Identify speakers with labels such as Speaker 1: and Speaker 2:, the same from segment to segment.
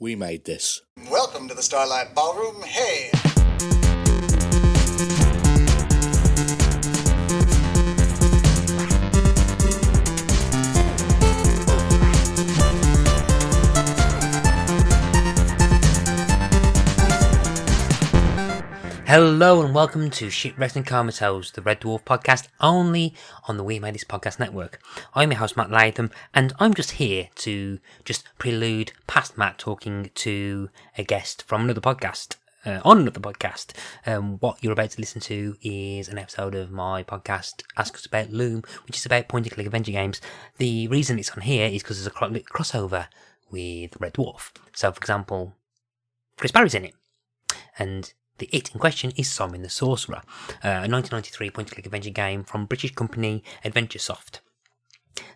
Speaker 1: We made this.
Speaker 2: Welcome to the Starlight Ballroom. Hey!
Speaker 3: Hello and welcome to SHIPWRECKED Comatose, the Red Dwarf podcast, only on the We Made This podcast network. I'm your host Matt Latham, and I'm just here to just prelude past Matt talking to a guest from another podcast. On another podcast. What you're about to listen to is an episode of my podcast, Ask Us About Loom, which is about point-and-click adventure games. The reason it's on here is because there's a crossover with Red Dwarf. So, for example, Chris Barrie's in it, and the it in question is Simon The Sorcerer, a 1993 point-and-click adventure game from British company AdventureSoft.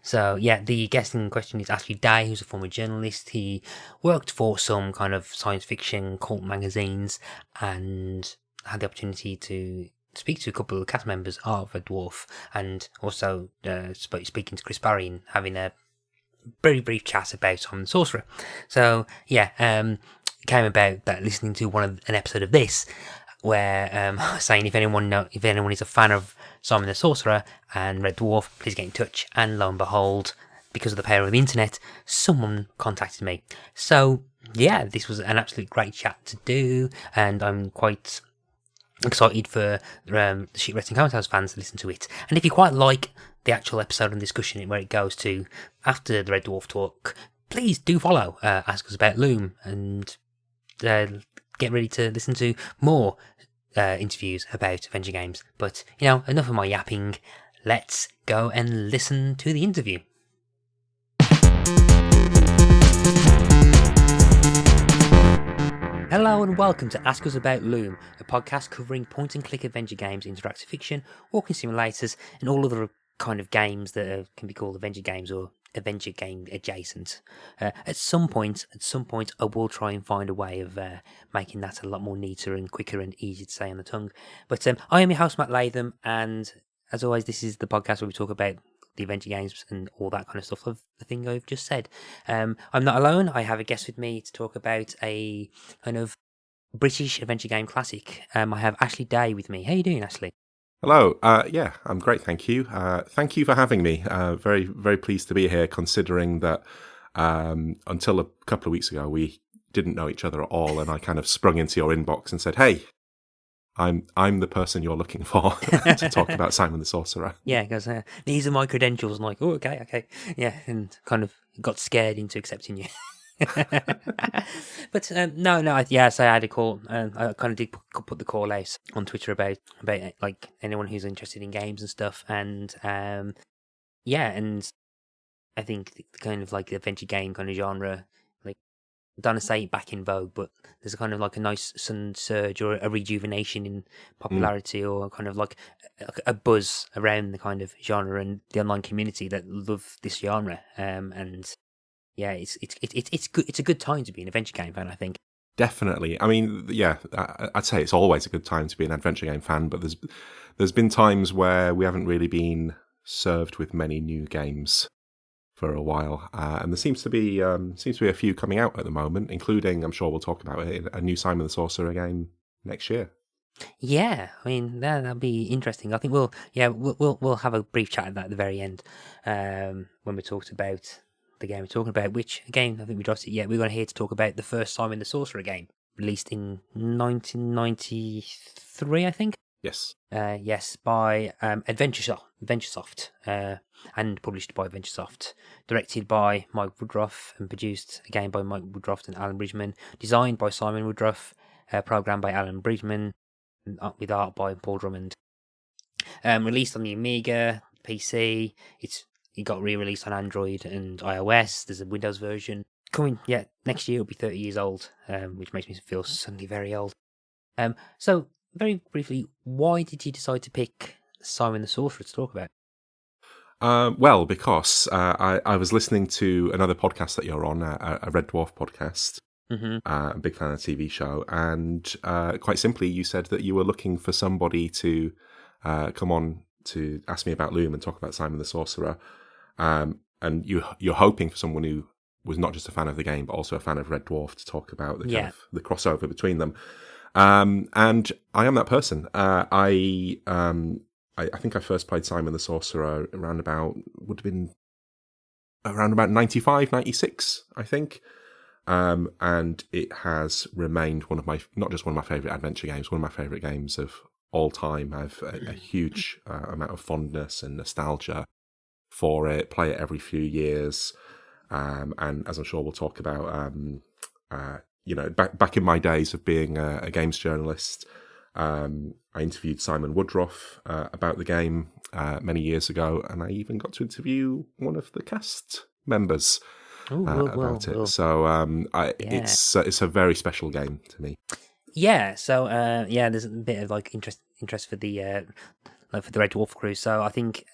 Speaker 3: So, yeah, the guest in question is Ashley Day, who's a former journalist. He worked for some kind of science fiction cult magazines and had the opportunity to speak to a couple of cast members of Red Dwarf, and also speaking to Chris Barrie and having a very brief chat about Simon The Sorcerer. So, yeah, came about that listening to an episode of this where saying if anyone is a fan of Simon the Sorcerer and Red Dwarf, please get in touch. And lo and behold, because of the power of the internet, someone contacted me. So yeah, this was an absolute great chat to do, and I'm quite excited for the SHIPWRECKED Comatose fans to listen to it. And if you quite like the actual episode and discussion where it goes to after the Red Dwarf talk, please do follow Ask Us About Loom and get ready to listen to more interviews about adventure games. But, enough of my yapping. Let's go and listen to the interview. Hello and welcome to Ask Us About Loom, a podcast covering point-and-click adventure games, interactive fiction, walking simulators, and all other kind of games that can be called adventure games or adventure game adjacent. At some point, I will try and find a way of making that a lot more neater and quicker and easier to say on the tongue. But I am your host, Matt Latham, and as always, this is the podcast where we talk about the adventure games and all that kind of stuff of the thing I've just said. I'm not alone. I have a guest with me to talk about a kind of British adventure game classic. I have Ashley Day with me. How are you doing, Ashley?
Speaker 4: Hello. Yeah, I'm great, thank you. Thank you for having me. Very, very pleased to be here, considering that until a couple of weeks ago, we didn't know each other at all, and I kind of sprung into your inbox and said, hey, I'm the person you're looking for to talk about Simon the Sorcerer.
Speaker 3: Yeah, because these are my credentials. I'm like, oh, okay. Yeah, and kind of got scared into accepting you. But so I had a call. I kind of did put the call out on Twitter about like anyone who's interested in games and stuff, and and I think the kind of like the adventure game kind of genre, like I don't want to say back in vogue, but there's a kind of like a nice sudden surge or a rejuvenation in popularity, or kind of like a buzz around the kind of genre and the online community that love this genre, and. Yeah, it's good. It's a good time to be an adventure game fan, I think.
Speaker 4: Definitely. I mean, yeah, I'd say it's always a good time to be an adventure game fan, but there's been times where we haven't really been served with many new games for a while, and there seems to be a few coming out at the moment, including, I'm sure we'll talk about it, a new Simon the Sorcerer game next year.
Speaker 3: Yeah, I mean that'll be interesting. I think we'll have a brief chat at that at the very end when we talked about the game we're talking about, which again I think we dropped it. Yeah, we're going here to talk about the first Simon the Sorcerer game, released in 1993, I think.
Speaker 4: Yes.
Speaker 3: Yes, by AdventureSoft, and published by AdventureSoft, directed by Mike Woodruff and produced again by Mike Woodruff and Alan Bridgman, designed by Simon Woodruff, programmed by Alan Bridgman, with art by Paul Drummond. Released on the Amiga, PC. It got re-released on Android and iOS. There's a Windows version coming. Yeah, next year it'll be 30 years old, which makes me feel suddenly very old. So very briefly, why did you decide to pick Simon the Sorcerer to talk about?
Speaker 4: Well, because I was listening to another podcast that you're on, a Red Dwarf podcast. Mm-hmm. A big fan of the TV show, and quite simply, you said that you were looking for somebody to come on to ask me about Loom and talk about Simon the Sorcerer. And you're hoping for someone who was not just a fan of the game, but also a fan of Red Dwarf, to talk about the kind
Speaker 3: Yeah.
Speaker 4: of the crossover between them. And I am that person. I think I first played Simon the Sorcerer around about 95, 96, I think. And it has remained not just one of my favourite adventure games, one of my favourite games of all time. I have a huge amount of fondness and nostalgia for it. Play it every few years. And as I'm sure we'll talk about, back in my days of being a games journalist, I interviewed Simon Woodruff about the game many years ago, and I even got to interview one of the cast members about it. So it's a very special game to me.
Speaker 3: Yeah, so there's a bit of like interest for the Red Dwarf crew. So I think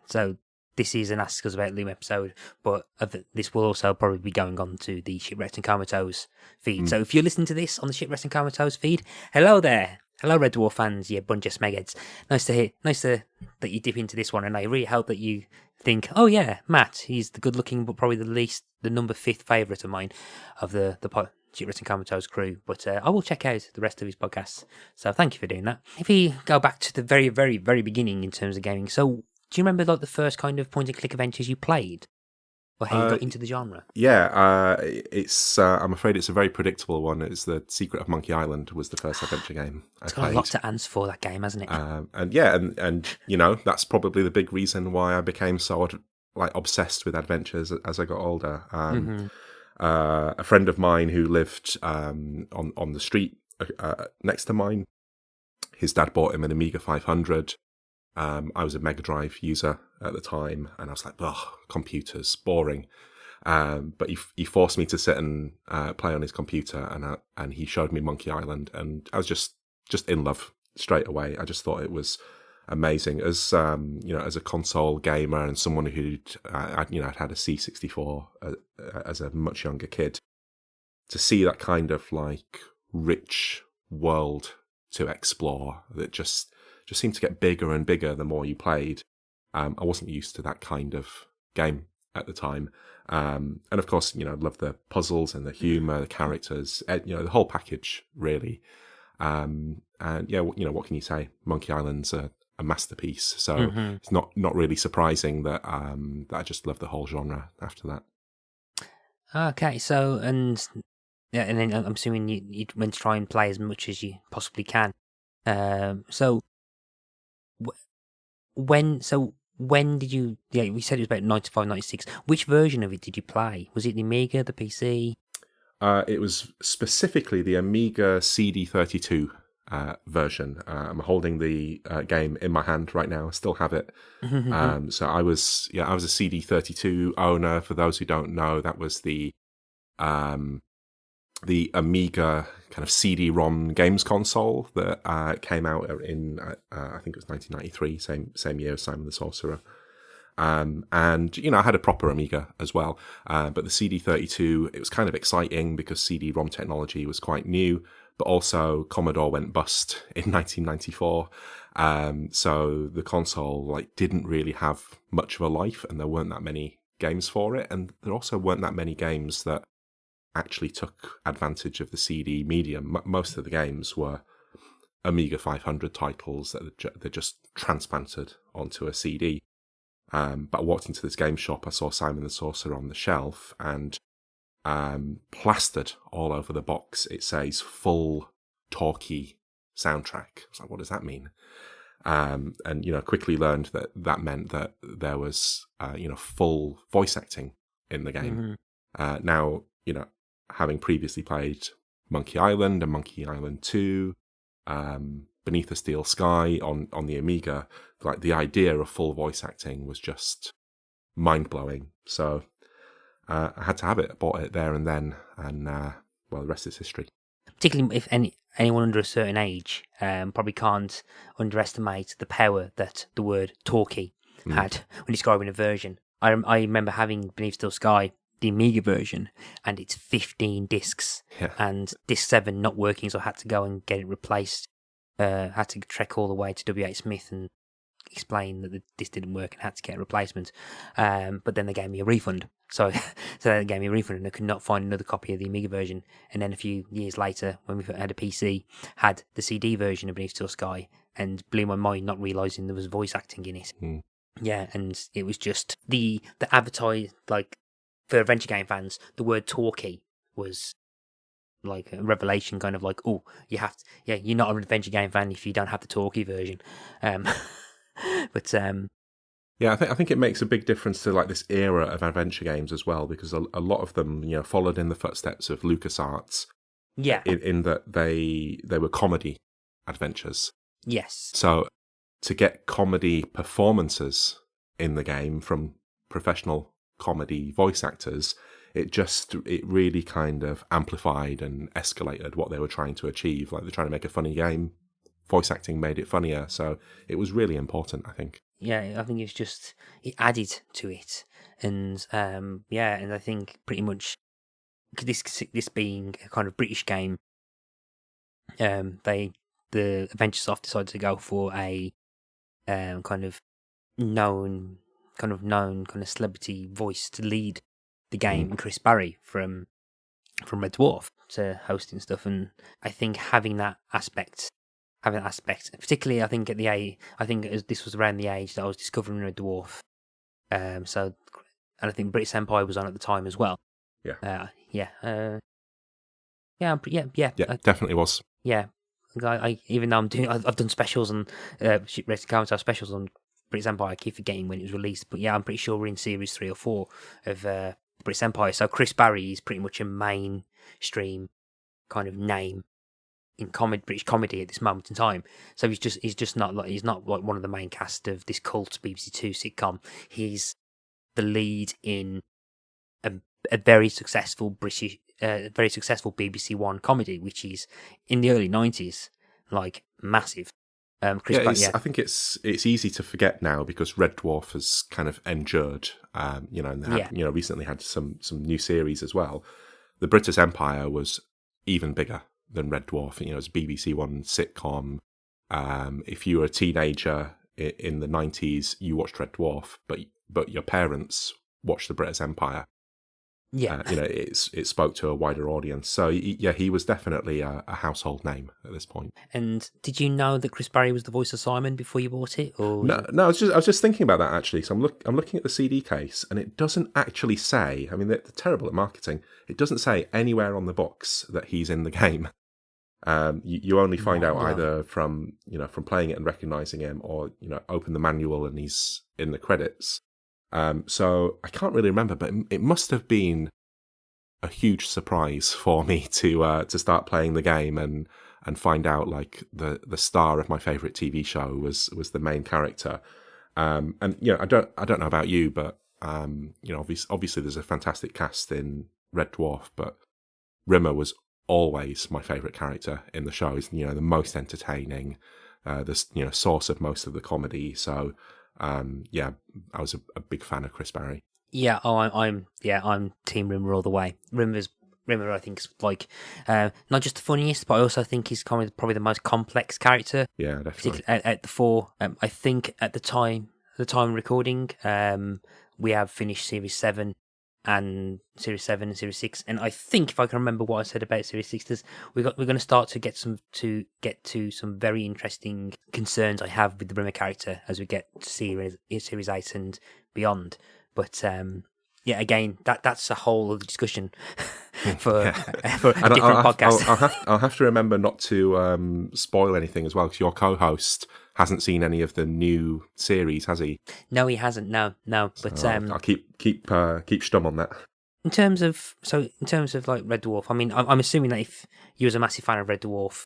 Speaker 3: so this is an Ask Us About Loom episode, but this will also probably be going on to the Shipwrecked and Comatose feed. So if you're listening to this on the Shipwrecked and Comatose feed, hello there. Hello, Red Dwarf fans, you bunch of smegheads. Nice that you dip into this one, and I really hope that you think, oh yeah, Matt, he's the good-looking, but probably the number 5th favourite of mine of the Shipwrecked and Comatose crew. But I will check out the rest of his podcasts. So thank you for doing that. If we go back to the very, very, very beginning in terms of gaming, so do you remember like the first kind of point-and-click adventures you played? Or how you got into the genre?
Speaker 4: Yeah, it's. I'm afraid it's a very predictable one. It's The Secret of Monkey Island was the first adventure game I played.
Speaker 3: It's got a lot to answer for, that game, hasn't it?
Speaker 4: And you know, that's probably the big reason why I became so obsessed with adventures as I got older. A friend of mine who lived on the street next to mine, his dad bought him an Amiga 500. I was a Mega Drive user at the time, and I was like, "Oh, computers, boring." But he forced me to sit and play on his computer, and he showed me Monkey Island, and I was just in love straight away. I just thought it was amazing as as a console gamer and someone who'd I'd had a C64 as a much younger kid. To see that kind of like rich world to explore that just seemed to get bigger and bigger the more you played. I wasn't used to that kind of game at the time. And of course, I love the puzzles and the humour, the characters, the whole package, really. And yeah, what can you say? Monkey Island's a masterpiece. So it's not really surprising that I just love the whole genre after that.
Speaker 3: Okay, so, and then I'm assuming you went to try and play as much as you possibly can. So when did you? Yeah, we said it was about 95, 96. Which version of it did you play? Was it the Amiga, the PC?
Speaker 4: It was specifically the Amiga CD32 version. I'm holding the game in my hand right now. I still have it. So I was a CD32 owner. For those who don't know, that was the Amiga kind of CD-ROM games console that came out in I think it was 1993, same year as Simon the Sorcerer. And I had a proper Amiga as well, but the CD32, it was kind of exciting because CD-ROM technology was quite new, but also Commodore went bust in 1994, so the console didn't really have much of a life, and there weren't that many games for it, and there also weren't that many games that actually took advantage of the CD medium. Most of the games were Amiga 500 titles that they just transplanted onto a CD. But I walked into this game shop, I saw Simon the Sorcerer on the shelf, and plastered all over the box, it says full talkie soundtrack. I was like, what does that mean? And quickly learned that meant that there was full voice acting in the game. Now, having previously played Monkey Island and Monkey Island 2, Beneath a Steel Sky on the Amiga, the idea of full voice acting was just mind-blowing. So I had to have it. I bought it there and then, and the rest is history. Particularly
Speaker 3: if anyone under a certain age probably can't underestimate the power that the word talkie had when describing a version. I remember having Beneath Steel Sky, the Amiga version, and it's 15 discs, and disc 7 not working, so I had to go and get it replaced. Had to trek all the way to W.H. Smith and explain that this didn't work and had to get a replacement. But then they gave me a refund. So, so that gave me a refund, and I could not find another copy of the Amiga version. And then a few years later, when we had a PC, had the CD version of Beneath Steel Sky, and blew my mind not realising there was voice acting in it.
Speaker 4: Mm.
Speaker 3: Yeah, and it was just the advertise, like, for adventure game fans, the word talkie was like a revelation, kind of like, oh, you have to, yeah, you're not an adventure game fan if you don't have the talkie version. But
Speaker 4: Yeah, I think it makes a big difference to like this era of adventure games as well, because a lot of them, followed in the footsteps of LucasArts.
Speaker 3: yeah,
Speaker 4: In that they were comedy adventures.
Speaker 3: yes,
Speaker 4: So to get comedy performances in the game from professional comedy voice actors, it really kind of amplified and escalated what they were trying to achieve. Like, they're trying to make a funny game, voice acting made it funnier, so it was really important, I think.
Speaker 3: yeah. I think it added to it, and yeah, and I think pretty much this being a kind of British game, the Adventuresoft decided to go for a kind of known kind of celebrity voice to lead the game, Chris Barrie from Red Dwarf, to hosting stuff. And I think having that aspect, particularly, I think this was around the age that I was discovering Red Dwarf. So, and I think British Empire was on at the time as well.
Speaker 4: Yeah.
Speaker 3: Yeah,
Speaker 4: Definitely was.
Speaker 3: yeah. I even though I've done specials on Shipwrecked Comatose specials on British Empire. I keep forgetting when it was released, but yeah, I'm pretty sure we're in series 3 or 4 of British Empire. So Chris Barrie is pretty much a mainstream kind of name in British comedy at this moment in time. So he's not like one of the main cast of this cult BBC Two sitcom. He's the lead in a very successful BBC One comedy, which is in the early 90s, like massive. Chris Barrie,
Speaker 4: I think it's easy to forget now because Red Dwarf has kind of endured, and they had, recently had some new series as well. The British Empire was even bigger than Red Dwarf. It was a BBC One sitcom. If you were a teenager in the 90s, you watched Red Dwarf, but your parents watched the British Empire.
Speaker 3: Yeah,
Speaker 4: it spoke to a wider audience. So he was definitely a household name at this point.
Speaker 3: And did you know that Chris Barrie was the voice of Simon before you bought it? Or
Speaker 4: no, I was just thinking about that actually. So I'm looking at the CD case, and it doesn't actually say. I mean, they're terrible at marketing. It doesn't say anywhere on the box that he's in the game. You only find out either from playing it and recognizing him, or open the manual and he's in the credits. So I can't really remember, but it must have been a huge surprise for me to start playing the game and find out like the star of my favorite TV show was the main character. And I don't know about you, but obviously there's a fantastic cast in Red Dwarf, but Rimmer was always my favorite character in the show. He's the most entertaining, the source of most of the comedy. So. I was a big fan of Chris Barrie.
Speaker 3: Yeah, I'm Team Rimmer all the way. Rimmer, I think, is like not just the funniest, but I also think he's probably the most complex character.
Speaker 4: Yeah, definitely.
Speaker 3: At the 4, I think at the time of recording, we have finished Series 7 and Series 7 and Series 6, and I think if I can remember what I said about Series 6, we're going to start to get to some very interesting concerns I have with the Rimmer character as we get to Series 8 and beyond. But again, that's a whole other discussion for a different podcast.
Speaker 4: I'll have to remember not to spoil anything as well, because your co-host hasn't seen any of the new series, has he?
Speaker 3: No, he hasn't. No. But
Speaker 4: I'll keep stum on that.
Speaker 3: In terms of like Red Dwarf, I mean, I'm assuming that if you was a massive fan of Red Dwarf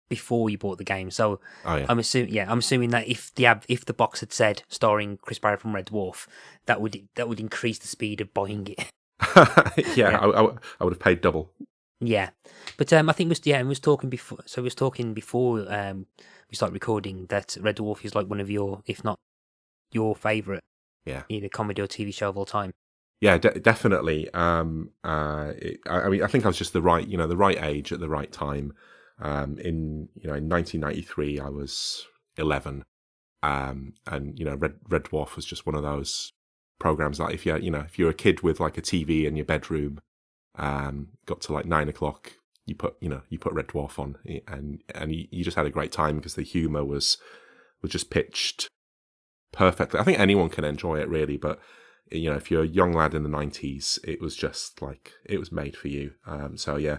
Speaker 3: before you bought the game, so I'm assuming that if the box had said starring Chris Barrie from Red Dwarf, that would increase the speed of buying it.
Speaker 4: I would have paid double.
Speaker 3: Yeah, but I think we was talking before. So we was talking before we started recording that Red Dwarf is like one of your, if not your favourite, either comedy or TV show of all time.
Speaker 4: Yeah, definitely. I mean, I think I was just the right age at the right time. In 1993, I was 11, and Red Dwarf was just one of those programs like if you're a kid with like a TV in your bedroom, got to like 9 o'clock, you put Red Dwarf on, and you just had a great time because the humor was just pitched perfectly. I think anyone can enjoy it really, but if you're a young lad in the 90s, it was just like it was made for you. So yeah,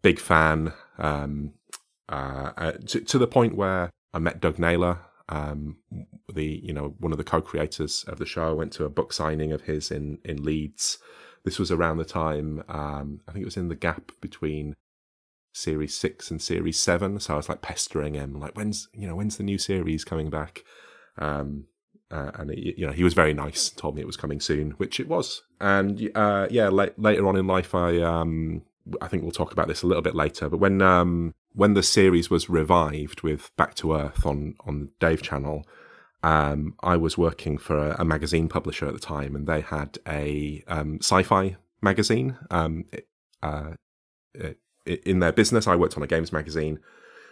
Speaker 4: big fan, to the point where I met Doug Naylor, one of the co-creators of the show. I went to a book signing of his in Leeds. This was around the time, I think it was in the gap between Series 6 and Series 7. So I was like pestering him, like, when's the new series coming back? And he was very nice, told me it was coming soon, which it was. And later on in life, I think we'll talk about this a little bit later, but when the series was revived with Back to Earth on the Dave channel, I was working for a magazine publisher at the time, and they had a sci-fi magazine. In their business, I worked on a games magazine,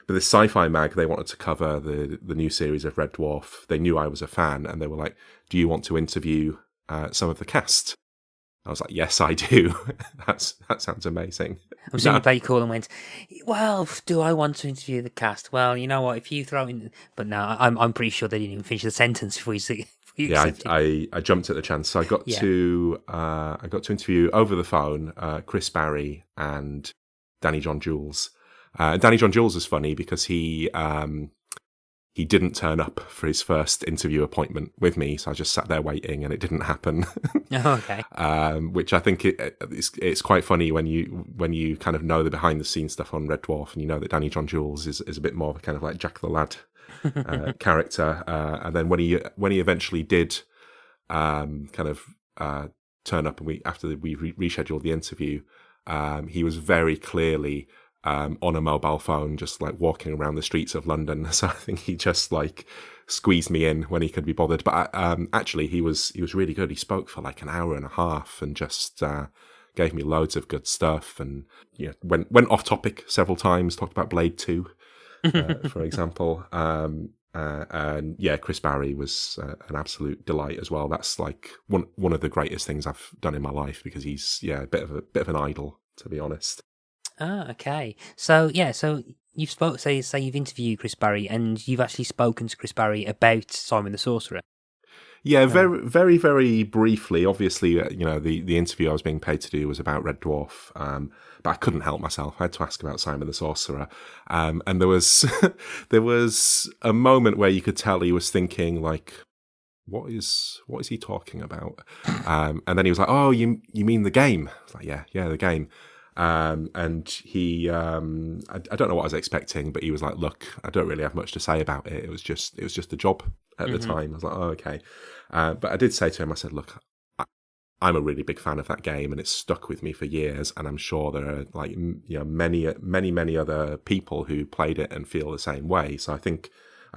Speaker 4: but this sci-fi mag, they wanted to cover the new series of Red Dwarf. They knew I was a fan, and they were like, "Do you want to interview some of the cast?" I was like, "Yes, I do." That sounds amazing.
Speaker 3: I'm assuming you played your call and went, "Well, do I want to interview the cast?" Well, you know what? If you throw in, but no, I'm pretty sure they didn't even finish the sentence before you see.
Speaker 4: Yeah, I jumped at the chance. So I got to interview over the phone Chris Barrie and Danny John Jules. Danny John Jules is funny because he didn't turn up for his first interview appointment with me, so I just sat there waiting, and it didn't happen.
Speaker 3: Oh, okay.
Speaker 4: Which I think it's quite funny when you kind of know the behind the scenes stuff on Red Dwarf, and you know that Danny John Jules is a bit more of a kind of like Jack the Lad character, and then when he eventually did kind of turn up, and after we rescheduled the interview, he was very clearly on a mobile phone, just like walking around the streets of London. So I think he just like squeezed me in when he could be bothered. But actually, he was really good. He spoke for like an hour and a half and just gave me loads of good stuff. And went off topic several times. Talked about Blade 2, for example. And yeah, Chris Barrie was an absolute delight as well. That's like one of the greatest things I've done in my life, because he's a bit of an idol, to be honest.
Speaker 3: Ah, okay. So you've say you've interviewed Chris Barrie, and you've actually spoken to Chris Barrie about Simon the Sorcerer.
Speaker 4: Yeah, very, very, very briefly. Obviously, the interview I was being paid to do was about Red Dwarf, but I couldn't help myself. I had to ask about Simon the Sorcerer, and there was there was a moment where you could tell he was thinking like, what is he talking about? And then he was like, "Oh, you mean the game?" I was like, yeah, the game. And he, I don't know what I was expecting, but he was like, "Look, I don't really have much to say about it. It was just a job at the time." I was like, "Oh, okay." But I did say to him, I said, "Look, I'm a really big fan of that game, and it's stuck with me for years. And I'm sure there are like, many other people who played it and feel the same way. So I think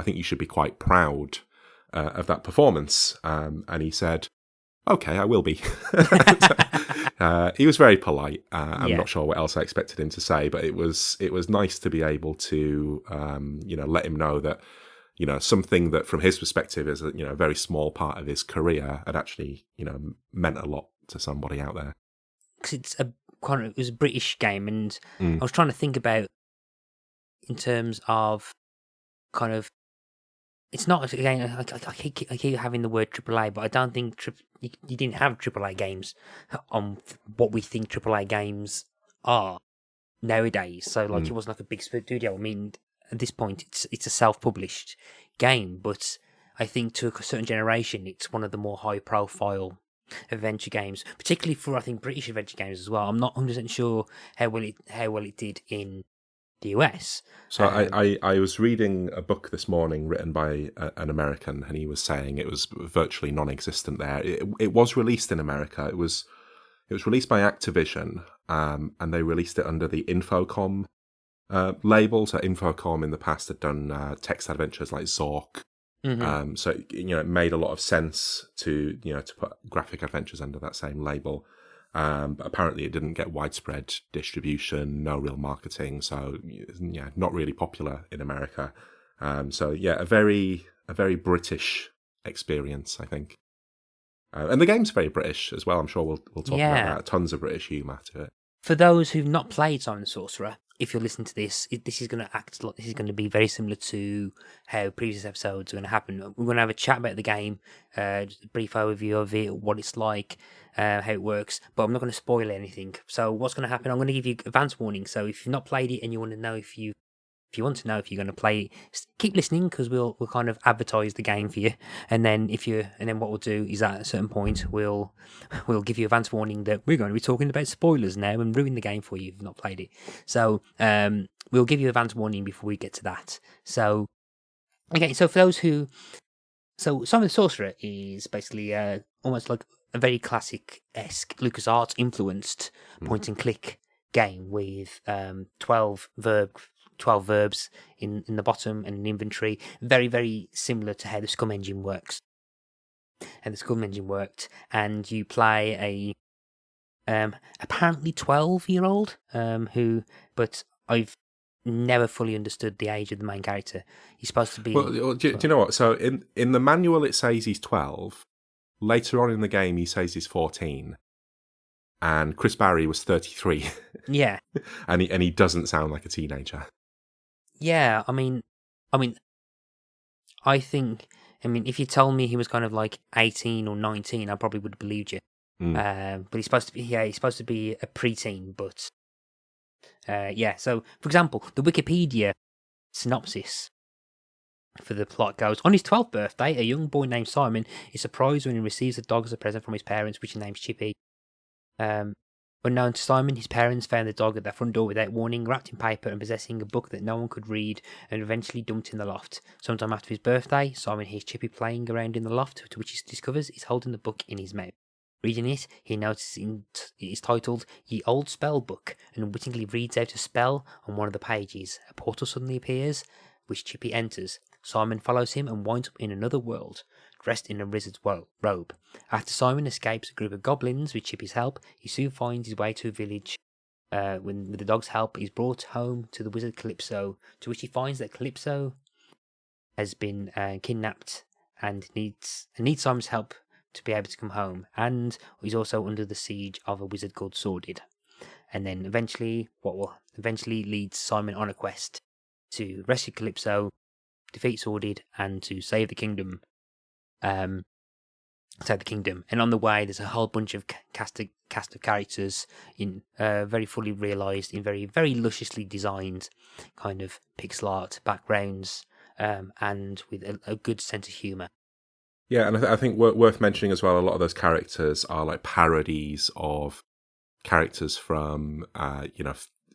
Speaker 4: you should be quite proud of that performance." And he said, "Okay, I will be." He was very polite. I'm not sure what else I expected him to say, but it was nice to be able to, let him know that, something that from his perspective is a very small part of his career had actually, meant a lot to somebody out there.
Speaker 3: Because it was a British game, and I was trying to think about in terms of kind of. It's not, again, I keep having the word AAA, but I don't think you didn't have AAA games on what we think AAA games are nowadays. So, like, it wasn't like a big studio. I mean, at this point, it's a self-published game, but I think to a certain generation, it's one of the more high-profile adventure games, particularly for, I think, British adventure games as well. I'm not 100% sure how well it did in the US.
Speaker 4: So I was reading a book this morning written by an American, and he was saying it was virtually non-existent there. It was released in America. It was released by Activision, and they released it under the Infocom label. So Infocom in the past had done text adventures like Zork. So it made a lot of sense to put graphic adventures under that same label. But apparently it didn't get widespread distribution, no real marketing, so not really popular in America. So a very British experience, I think. And the game's very British as well. I'm sure we'll talk about
Speaker 3: Yeah.
Speaker 4: that. Tons of British humour to it.
Speaker 3: For those who've not played Simon the Sorcerer, if you're listening to this, this is going to act like this is going to be very similar to how previous episodes are going to happen. We're going to have a chat about the game, just a brief overview of it, what it's like, how it works, but I'm not going to spoil anything. So what's going to happen? I'm going to give you advance warning. So if you've not played it and you want to know if you want to know if you're going to play it, keep listening, because we'll kind of advertise the game for you, and then what we'll do is at a certain point we'll give you advance warning that we're going to be talking about spoilers now and ruin the game for you if you've not played it. So we'll give you advance warning before we get to that. So okay, so for those who, so Simon the Sorcerer is basically almost like a very classic-esque LucasArts influenced point and click game with 12 verbs in the bottom and an inventory, very, very similar to how the Scum engine works. And the Scum engine worked, and you play a apparently 12-year-old but I've never fully understood the age of the main character. He's supposed to be.
Speaker 4: Well, do you know what? So in the manual it says he's 12. Later on in the game he says he's 14. And Chris Barrie was 33.
Speaker 3: Yeah.
Speaker 4: and he doesn't sound like a teenager.
Speaker 3: Yeah, I mean, I think, if you told me he was kind of like 18 or 19, I probably would have believed you. But he's supposed to be a preteen, but yeah. So, for example, the Wikipedia synopsis for the plot goes: on his 12th birthday, a young boy named Simon is surprised when he receives a dog as a present from his parents, which he names Chippy. Unknown to Simon, his parents found the dog at their front door without warning, wrapped in paper and possessing a book that no one could read, and eventually dumped in the loft. Sometime after his birthday, Simon hears Chippy playing around in the loft, to which he discovers he's holding the book in his mouth. Reading it, he notices it is titled Ye Old Spell Book, and unwittingly reads out a spell on one of the pages. A portal suddenly appears, which Chippy enters. Simon follows him and winds up in another world, dressed in a wizard's robe. After Simon escapes a group of goblins with Chippy's help, he soon finds his way to a village. With the dog's help, he's brought home to the wizard Calypso, to which he finds that Calypso has been kidnapped and needs Simon's help to be able to come home. And he's also under the siege of a wizard called Sordid. And then eventually, what will eventually lead Simon on a quest to rescue Calypso, defeat Sordid, and to save the kingdom. And on the way there's a whole bunch of cast of characters in very fully realised, in very, very lusciously designed kind of pixel art backgrounds, and with a good sense of humour.
Speaker 4: Yeah, and I think worth mentioning as well, a lot of those characters are like parodies of characters from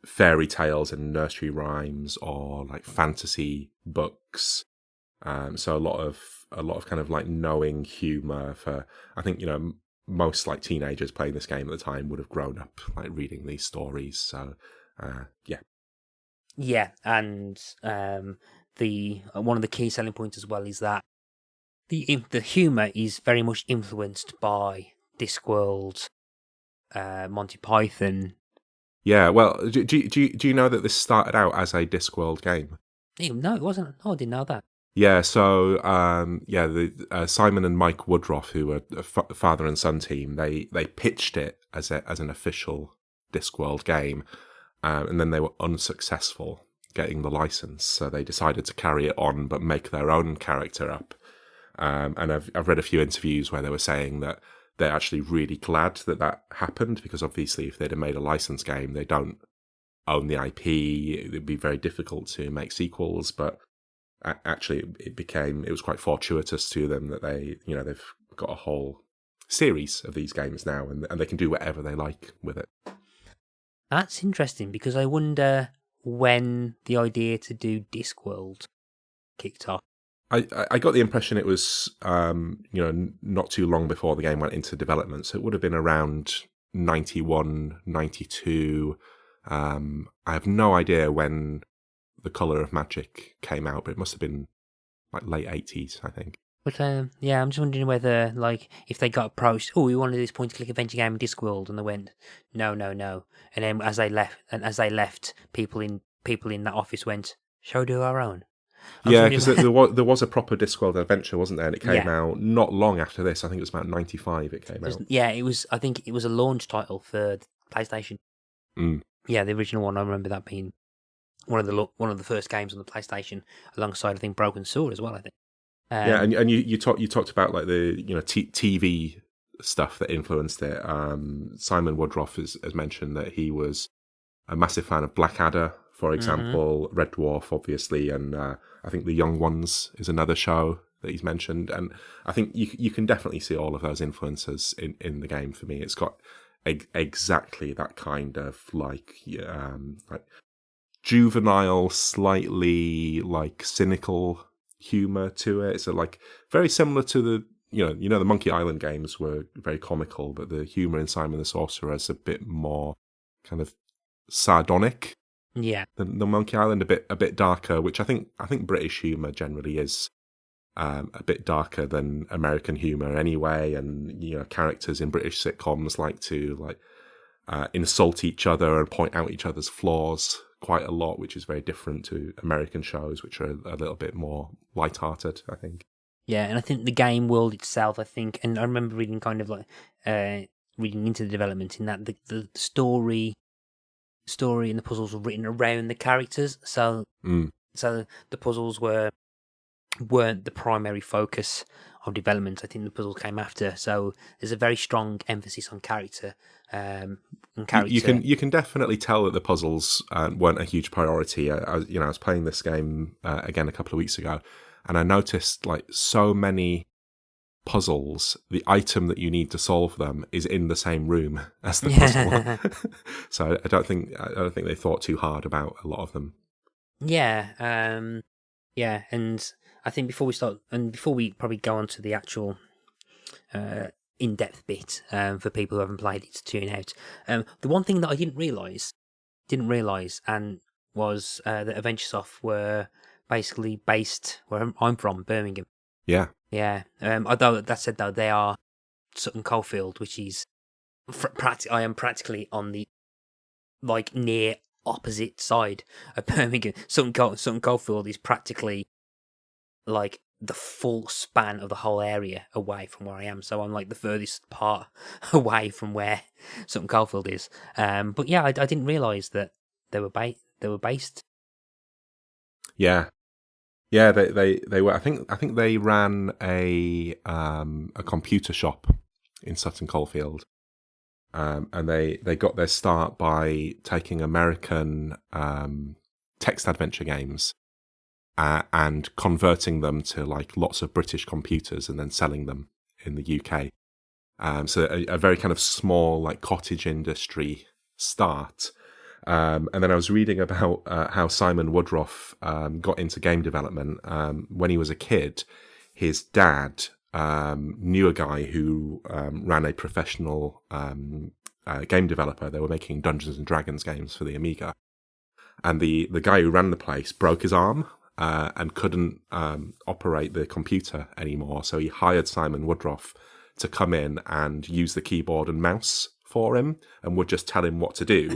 Speaker 4: fairy tales and nursery rhymes, or like fantasy books. So a lot of kind of like knowing humour for, I think, most like teenagers playing this game at the time would have grown up like reading these stories. So yeah, and the one of the key selling points as well is that the humour is very much influenced by Discworld, Monty Python. Yeah, well, do you know that this started out as a Discworld game?
Speaker 3: No, it wasn't. Oh, I didn't know that.
Speaker 4: Yeah, so Simon and Mike Woodruff, who were a father and son team, they pitched it as an official Discworld game, and then they were unsuccessful getting the license, so they decided to carry it on but make their own character up. And I've read a few interviews where they were saying that they're actually really glad that happened, because obviously if they'd have made a licensed game, they don't own the IP. It would be very difficult to make sequels, but actually it was quite fortuitous to them that they've got a whole series of these games now, and they can do whatever they like with it.
Speaker 3: That's interesting, because I wonder when the idea to do Discworld kicked off.
Speaker 4: I got the impression it was not too long before the game went into development, so it would have been around 91, 92. I have no idea when The Colour of Magic came out, but it must have been like late 80s, I think.
Speaker 3: But yeah, I'm just wondering whether, like, if they got approached, we want to do this point-and-click adventure game in Discworld, and they went, no, and then as they left, people in that office went, shall we do our own?
Speaker 4: Yeah, because there was a proper Discworld adventure, wasn't there? And it came
Speaker 3: Yeah.
Speaker 4: out not long after this. I think it was about 95 it came out.
Speaker 3: Yeah, it was. I think it was a launch title for PlayStation.
Speaker 4: Mm.
Speaker 3: Yeah, the original one. I remember that being one of the first games on the PlayStation, alongside I think Broken Sword as well. I think.
Speaker 4: Yeah, and you talked about like the TV stuff that influenced it. Simon Woodruff has mentioned that he was a massive fan of Blackadder, for example, Red Dwarf, obviously, and I think The Young Ones is another show that he's mentioned. And I think you can definitely see all of those influences in the game. For me, it's got exactly that kind of like juvenile, slightly like cynical humor to it. So like very similar to the the Monkey Island games were very comical, but the humor in Simon the Sorcerer is a bit more kind of sardonic.
Speaker 3: Yeah,
Speaker 4: The Monkey Island a bit darker, which I think British humor generally is a bit darker than American humor anyway. And characters in British sitcoms like to insult each other and point out each other's flaws quite a lot, which is very different to American shows, which are a little bit more lighthearted, I think.
Speaker 3: yeah, and I think the game world itself, and I remember reading kind of like reading into the development in that the story and the puzzles were written around the characters, so the puzzles weren't the primary focus of development. I think the puzzles came after, so there's a very strong emphasis on character.
Speaker 4: You can definitely tell that the puzzles weren't a huge priority. I was playing this game again a couple of weeks ago, and I noticed like so many puzzles, the item that you need to solve them is in the same room as the puzzle. So I don't think they thought too hard about a lot of them.
Speaker 3: Yeah, and I think before we probably go on to the actual in-depth bit for people who haven't played it to tune out, the one thing that I didn't realise, and was that Adventuresoft were basically based where I'm from, Birmingham.
Speaker 4: Yeah.
Speaker 3: Yeah. Although that said, though, they are Sutton Coldfield, which is I am practically on the near opposite side of Birmingham. Sutton Coldfield is practically like the full span of the whole area away from where I am. So I'm like the furthest part away from where Sutton Coldfield is. But yeah, I didn't realise that they were based.
Speaker 4: Yeah. Yeah, they were. I think they ran a computer shop in Sutton Coldfield, and they got their start by taking American text adventure games and converting them to like lots of British computers and then selling them in the UK. So a very kind of small like cottage industry start. And then I was reading about how Simon Woodruff got into game development. When he was a kid, his dad knew a guy who ran a professional game developer. They were making Dungeons and Dragons games for the Amiga. And the guy who ran the place broke his arm and couldn't operate the computer anymore. So he hired Simon Woodruff to come in and use the keyboard and mouse for him, and would just tell him what to do.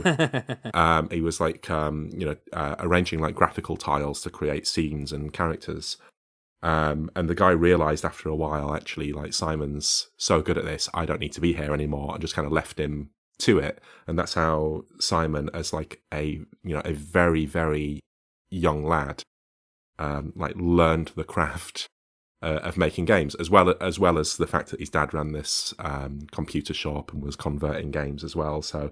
Speaker 4: He was like, arranging like graphical tiles to create scenes and characters. And the guy realized after a while, actually, like Simon's so good at this, I don't need to be here anymore, and just kind of left him to it. And that's how Simon, as like a very, very young lad, learned the craft of making games, as well as the fact that his dad ran this computer shop and was converting games as well. So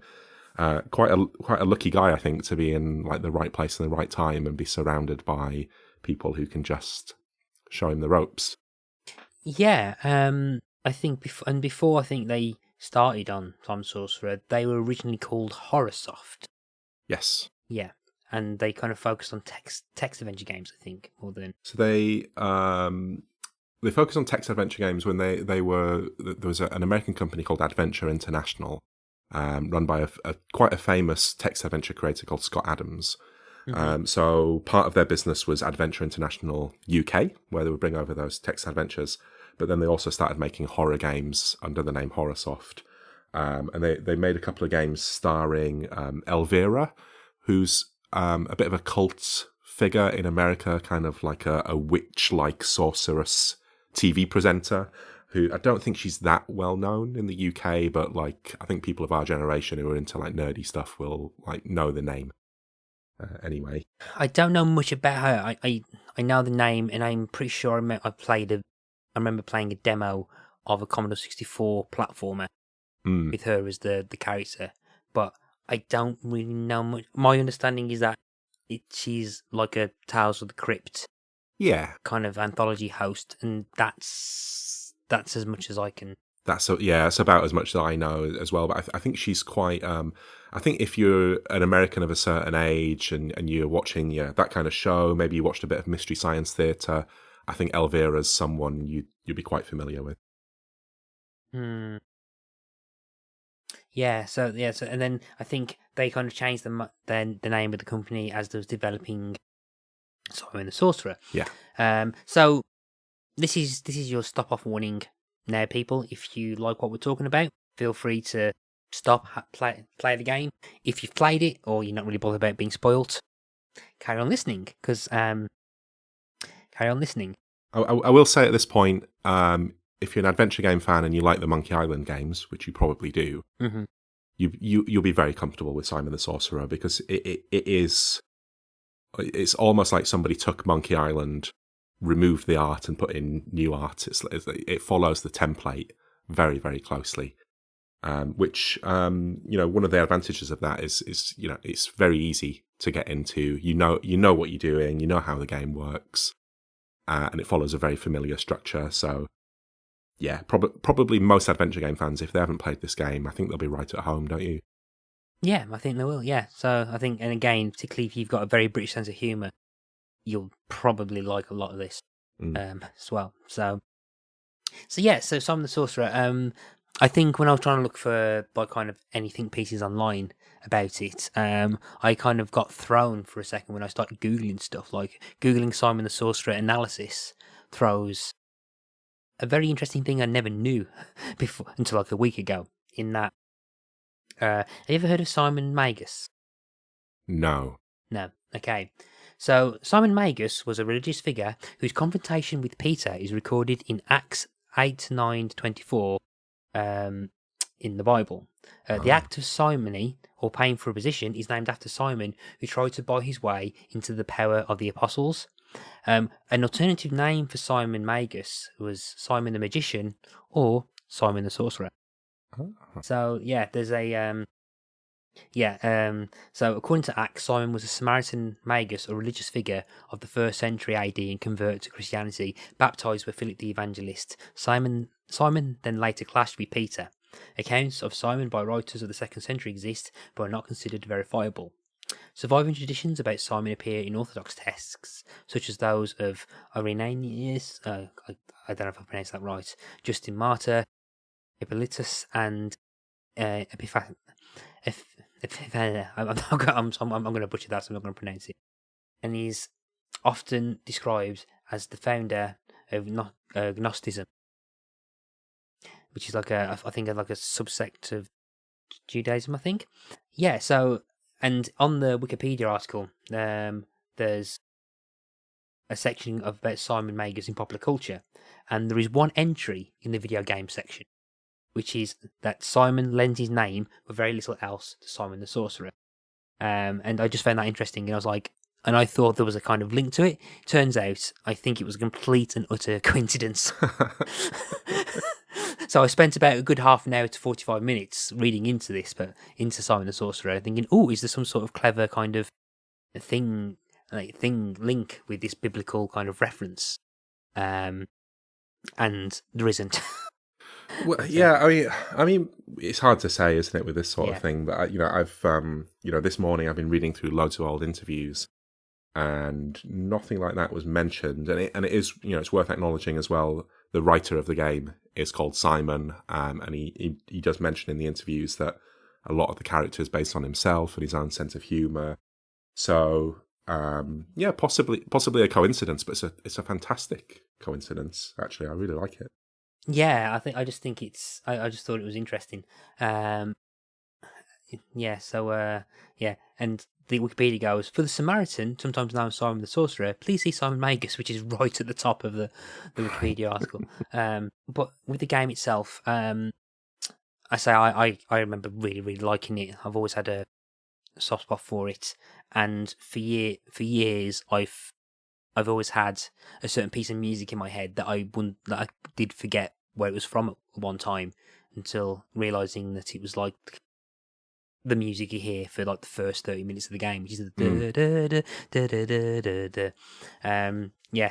Speaker 4: quite a lucky guy, I think, to be in like the right place in the right time and be surrounded by people who can just show him the ropes.
Speaker 3: Yeah, I think before I think they started on Simon Sorcerer, they were originally called Horrorsoft.
Speaker 4: Yes.
Speaker 3: Yeah, and they kind of focused on text adventure games, I think, more than.
Speaker 4: So they focused on text adventure games when there was an American company called Adventure International, run by quite a famous text adventure creator called Scott Adams. Mm-hmm. So part of their business was Adventure International UK, where they would bring over those text adventures, but then they also started making horror games under the name Horrorsoft. And they made a couple of games starring Elvira, who's a bit of a cult figure in America, kind of like a witch-like sorceress TV presenter, who I don't think she's that well known in the UK, but like I think people of our generation who are into like nerdy stuff will like know the name. Anyway,
Speaker 3: I don't know much about her. I know the name, and I'm pretty sure I remember playing a demo of a Commodore 64 platformer with her as the character, but I don't really know much. My understanding is that she's like a Tales of the Crypt kind of anthology host, and that's as much as I can.
Speaker 4: That's about as much as I know as well. But I think she's quite. I think if you're an American of a certain age and you're watching that kind of show, maybe you watched a bit of Mystery Science Theatre, I think Elvira's someone you'd be quite familiar with.
Speaker 3: Yeah, so and then I think they kind of changed the name of the company as they was developing Simon the Sorcerer.
Speaker 4: Yeah.
Speaker 3: So this is your stop off warning now, people. If you like what we're talking about, feel free to stop, play the game. If you've played it or you're not really bothered about being spoilt, carry on listening. Carry on listening.
Speaker 4: I will say at this point, if you're an adventure game fan and you like the Monkey Island games, which you probably do, you'll be very comfortable with Simon the Sorcerer, because it's almost like somebody took Monkey Island, removed the art and put in new art. It follows the template very, very closely, which one of the advantages of that is it's very easy to get into. You know what you're doing, you know how the game works, and it follows a very familiar structure. So yeah, probably most adventure game fans, if they haven't played this game, I think they'll be right at home, don't you?
Speaker 3: Yeah, I think they will. Yeah, so I think, and again, particularly if you've got a very British sense of humour, you'll probably like a lot of this as well. So Simon the Sorcerer. I think when I was trying to look for kind of anything pieces online about it, I kind of got thrown for a second when I started Googling stuff. Like Googling Simon the Sorcerer analysis throws a very interesting thing I never knew before until like a week ago. In that, have you ever heard of Simon Magus?
Speaker 4: No.
Speaker 3: No. Okay. So Simon Magus was a religious figure whose confrontation with Peter is recorded in Acts 8:9-24 in the Bible. The act of simony, or paying for a position, is named after Simon, who tried to buy his way into the power of the apostles. An alternative name for Simon Magus was Simon the Magician or Simon the Sorcerer. So yeah, there's a so according to Acts, Simon was a Samaritan Magus, a religious figure of the 1st century AD and converted to Christianity, baptized by Philip the Evangelist. Simon then later clashed with Peter. Accounts of Simon by writers of the 2nd century exist, but are not considered verifiable. Surviving traditions about Simon appear in Orthodox texts, such as those of Irenaeus, I don't know if I pronounced that right, Justin Martyr, Hippolytus, and Epiphanes. I'm going to butcher that, so I'm not going to pronounce it. And he's often described as the founder of Gnosticism, which is like I think like a subsect of Judaism, I think. Yeah. So, and on the Wikipedia article, there's a section about Simon Magus in popular culture, and there is one entry in the video game section, which is that Simon lends his name with very little else to Simon the Sorcerer. And I just found that interesting, and I was like, and I thought there was a kind of link to it. Turns out, I think it was a complete and utter coincidence. So I spent about a good half an hour to 45 minutes reading into Simon the Sorcerer, thinking, oh, is there some sort of clever kind of thing link with this biblical kind of reference? And there isn't.
Speaker 4: Well, yeah, I mean, it's hard to say, isn't it, with this sort of thing? But I've this morning I've been reading through loads of old interviews, and nothing like that was mentioned. And it is, it's worth acknowledging as well. The writer of the game is called Simon, and he does mention in the interviews that a lot of the characters based on himself and his own sense of humour. So possibly a coincidence, but it's a fantastic coincidence. Actually, I really like it.
Speaker 3: Yeah, I just think I just thought it was interesting. And the Wikipedia goes, for the Samaritan, sometimes known as Simon the Sorcerer, please see Simon Magus, which is right at the top of the Wikipedia article. But with the game itself, I remember really, really liking it. I've always had a soft spot for it, and for years I've always had a certain piece of music in my head that I did forget where it was from at one time, until realizing that it was like the music you hear for like the first 30 minutes of the game, which is the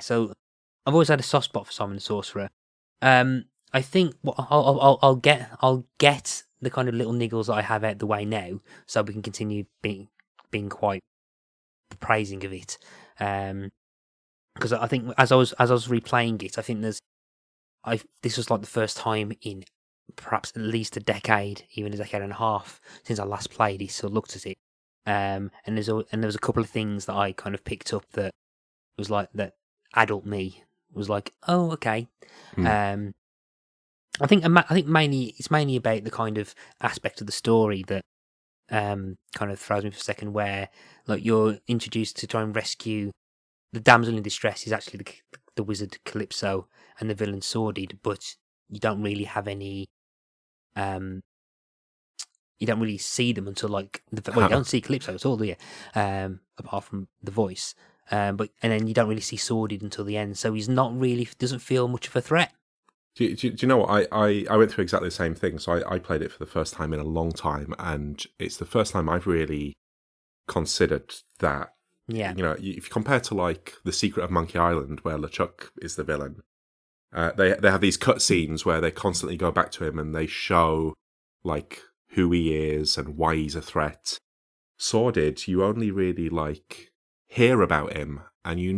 Speaker 3: so I've always had a soft spot for Simon the Sorcerer. I think I'll get the kind of little niggles that I have out the way now, so we can continue being quite praising of it. Because I think as I was replaying it, I think this was like the first time in perhaps at least a decade, even a decade and a half, since I last played it, so looked at it. And there was a couple of things that I kind of picked up that was like that adult me was like, oh, okay. I think mainly it's mainly about the kind of aspect of the story that kind of throws me for a second, where like you're introduced to try and rescue the damsel in distress is actually the wizard Calypso and the villain Sordid, but you don't really have any. You don't really see them until like you don't see Calypso at all, do you? Apart from the voice, and then you don't really see Sordid until the end, so he's not really doesn't feel much of a threat.
Speaker 4: Do you know what? I went through exactly the same thing. So I played it for the first time in a long time, and it's the first time I've really considered that.
Speaker 3: Yeah.
Speaker 4: You know, if you compare to like The Secret of Monkey Island, where LeChuck is the villain, they have these cutscenes where they constantly go back to him and they show like who he is and why he's a threat. Sordid, you only really like hear about him, and you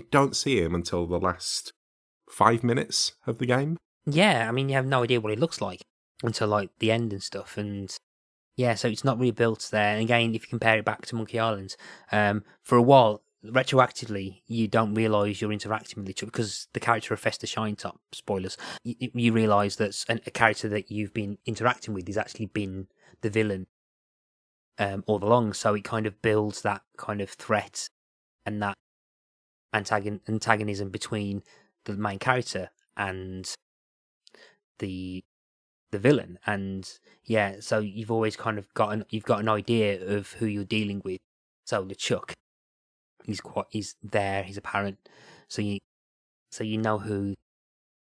Speaker 4: don't see him until the last 5 minutes of the game.
Speaker 3: Yeah, I mean, you have no idea what he looks like until like the end and stuff, and yeah, so it's not really built there. And again, if you compare it back to Monkey Island, for a while, retroactively, you don't realise you're interacting with each other because the character of Fester Shinetop, spoilers, you realise that a character that you've been interacting with has actually been the villain all along. So it kind of builds that kind of threat and that antagonism between the main character and the villain, and yeah, so you've always kind of got an idea of who you're dealing with. So LeChuck, he's there, he's apparent, so you know who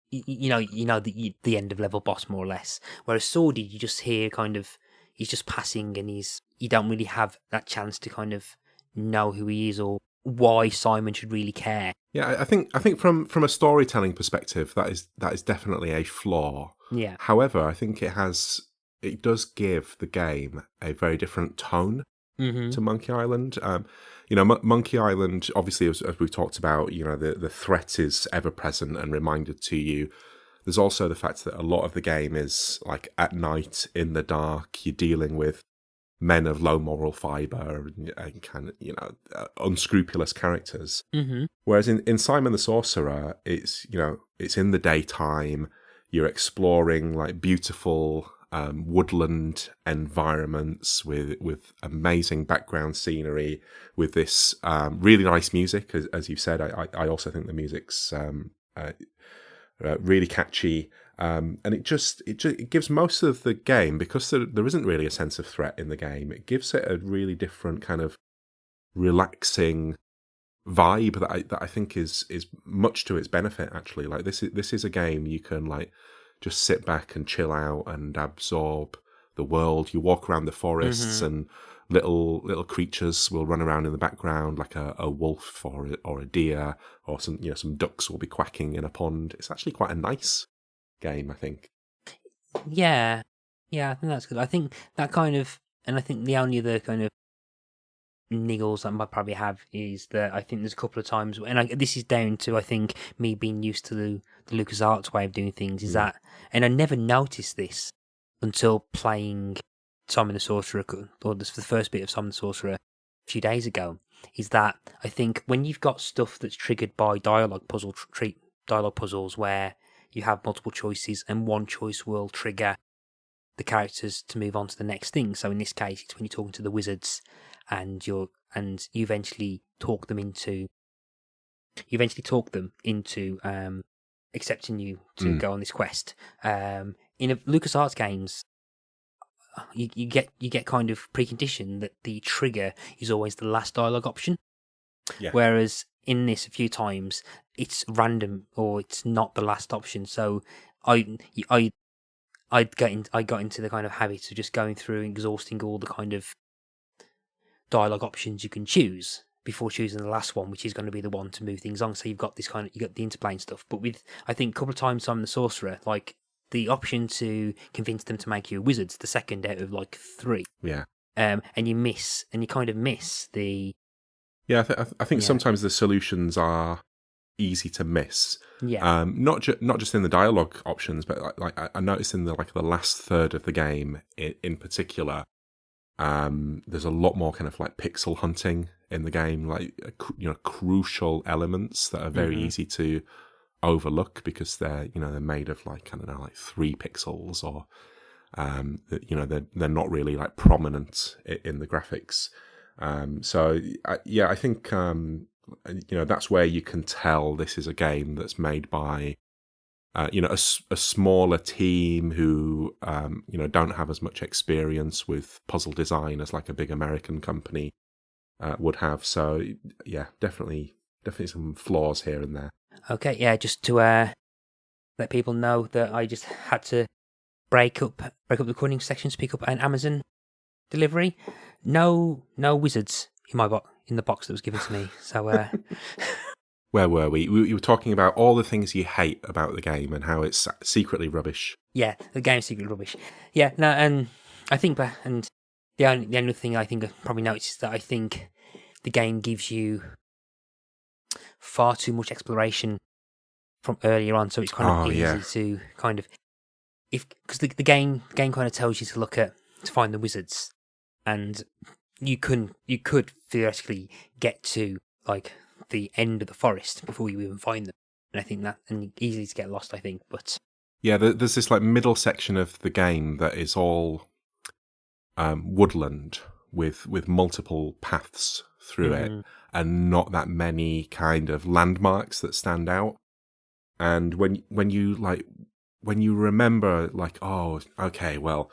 Speaker 3: you know the end of level boss more or less. Whereas Sordid, you just hear kind of he's just passing, and you don't really have that chance to kind of know who he is or why Simon should really care.
Speaker 4: Yeah, I think from a storytelling perspective, that is definitely a flaw.
Speaker 3: Yeah.
Speaker 4: However, I think it does give the game a very different tone to Monkey Island. Monkey Island, obviously, as we've talked about, the threat is ever present and reminded to you. There's also the fact that a lot of the game is like at night in the dark. You're dealing with men of low moral fibre and kind of, unscrupulous characters.
Speaker 3: Mm-hmm.
Speaker 4: Whereas in Simon the Sorcerer, it's in the daytime. You're exploring like beautiful woodland environments with amazing background scenery, with this really nice music, as you've said. I also think the music's really catchy. And it gives most of the game, because there isn't really a sense of threat in the game, it gives it a really different kind of relaxing vibe that I think is much to its benefit, actually. Like this is a game you can like just sit back and chill out and absorb the world. You walk around the forests and little creatures will run around in the background, like a wolf or a deer, or some ducks will be quacking in a pond. It's actually quite a nice game, I think.
Speaker 3: Yeah, I think that's good. I think that kind of, and I think the only other kind of niggles that I might probably have is that I think there's a couple of times, and this is down to, I think, me being used to the LucasArts way of doing things, is that, and I never noticed this until playing Simon the Sorcerer, or the first bit of Simon the Sorcerer a few days ago, is that I think when you've got stuff that's triggered by dialogue puzzles where you have multiple choices and one choice will trigger the characters to move on to the next thing. So in this case, it's when you're talking to the wizards and you're and you eventually talk them into accepting you to go on this quest. In LucasArts games, you get kind of preconditioned that the trigger is always the last dialogue option.
Speaker 4: Yeah.
Speaker 3: Whereas in this, a few times it's random or it's not the last option. So I got into the kind of habit of just going through and exhausting all the kind of dialogue options you can choose before choosing the last one, which is going to be the one to move things on. So you got the interplay and stuff. But with, I think, a couple of times Simon the Sorcerer, like the option to convince them to make you a wizard, the second out of like 3.
Speaker 4: Yeah.
Speaker 3: And you kind of miss the.
Speaker 4: Yeah, I think sometimes the solutions are easy to miss.
Speaker 3: Yeah.
Speaker 4: Not just in the dialogue options, but like I noticed in the last third of the game in particular, there's a lot more kind of like pixel hunting in the game, like crucial elements that are very easy to overlook because they're made of like, I don't know, like 3 pixels, or they're not really like prominent in the graphics. So I think that's where you can tell this is a game that's made by a smaller team who don't have as much experience with puzzle design as like a big American company would have. So yeah, definitely some flaws here and there.
Speaker 3: Okay, yeah, just to let people know that I just had to break up the recording section to pick up an Amazon delivery. No wizards in the box that was given to me. So
Speaker 4: where were we? We were talking about all the things you hate about the game and how it's secretly rubbish.
Speaker 3: Yeah, the game's secretly rubbish. Yeah, no, and I think, and the only thing I think I probably noticed is that I think the game gives you far too much exploration from earlier on, so it's kind of easy to kind of, because the game kind of tells you to find the wizards, and you could theoretically get to like the end of the forest before you even find them, and I think that easily to get lost. I think, but
Speaker 4: yeah, there's this like middle section of the game that is all woodland with multiple paths through it, and not that many kind of landmarks that stand out. And when you remember, like, oh, okay, well,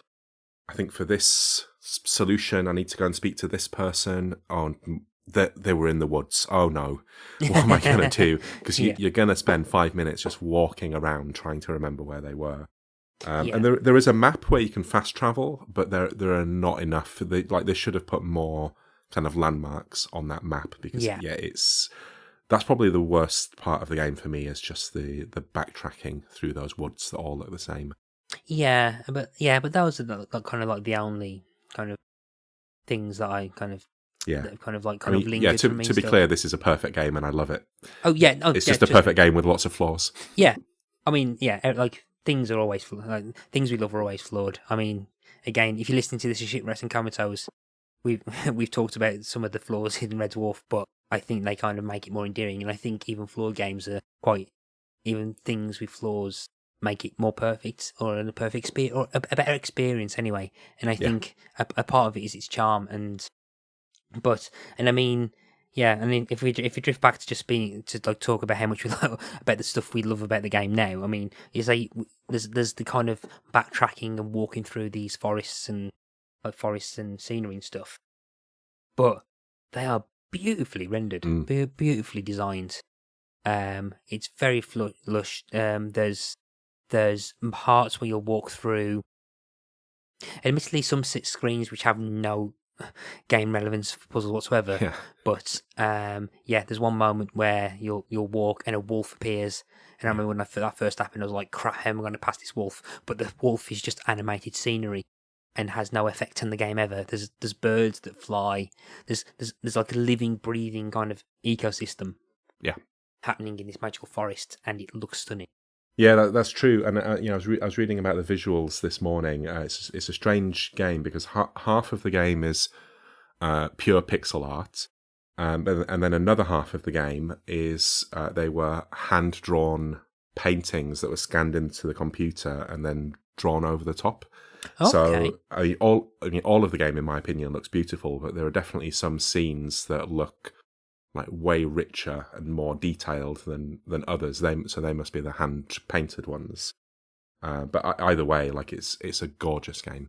Speaker 4: I think for this solution I need to go and speak to this person. Oh, they were in the woods. Oh no, what am I going to do? Because you're going to spend 5 minutes just walking around trying to remember where they were. And there is a map where you can fast travel, but there are not enough. They should have put more kind of landmarks on that map, because that's probably the worst part of the game for me, is just the backtracking through those woods that all look the same.
Speaker 3: Yeah, but that was kind of like the only kind of things that I kind of lingered
Speaker 4: to
Speaker 3: for me.
Speaker 4: To be clear, this is a perfect game and I love it.
Speaker 3: Oh yeah,
Speaker 4: it's just a perfect game with lots of flaws.
Speaker 3: Yeah, I mean, like things are always things we love are always flawed. I mean, again, if you're listening to this, Shipwrecked Comatose, we've talked about some of the flaws in Red Dwarf, but I think they kind of make it more endearing, and I think even flawed games are even things with flaws make it more perfect, or a perfect experience, or a better experience anyway. And I think a part of it is its charm, and I mean, if we drift back to just being to like talk about how much we love about the stuff we love about the game now, I mean, there's the kind of backtracking and walking through these forests and scenery and stuff, but they are beautifully rendered, beautifully designed. It's very lush. There's parts where you'll walk through, admittedly some screens which have no game relevance for puzzles whatsoever, but there's one moment where you'll walk and a wolf appears, and I remember when that first happened, I was like, crap, how am I going to pass this wolf? But the wolf is just animated scenery and has no effect on the game ever. There's birds that fly, there's like a living, breathing kind of ecosystem happening in this magical forest, and it looks stunning.
Speaker 4: Yeah, that's true. And I was reading about the visuals this morning. It's a strange game because half of the game is pure pixel art, and then another half of the game is they were hand drawn paintings that were scanned into the computer and then drawn over the top.
Speaker 3: Okay.
Speaker 4: So all of the game, in my opinion, looks beautiful, but there are definitely some scenes that look like way richer and more detailed than others. So they must be the hand painted ones. But either way, like it's a gorgeous game.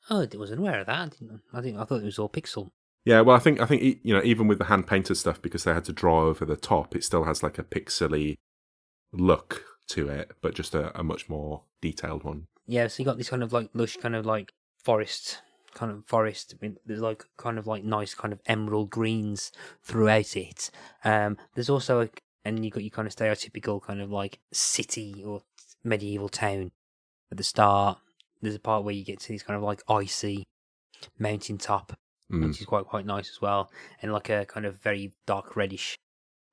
Speaker 3: Oh, I wasn't aware of that. I thought it was all pixel.
Speaker 4: Yeah, well, I think even with the hand painted stuff, because they had to draw over the top, it still has like a pixely look to it, but just a much more detailed one.
Speaker 3: Yeah, so you got this kind of like lush, kind of like forest. I mean, there's like kind of like nice kind of emerald greens throughout it. There's also and you got your kind of stereotypical kind of like city or medieval town at the start. There's a part where you get to this kind of like icy mountain top, which is quite nice as well, and like a kind of very dark reddish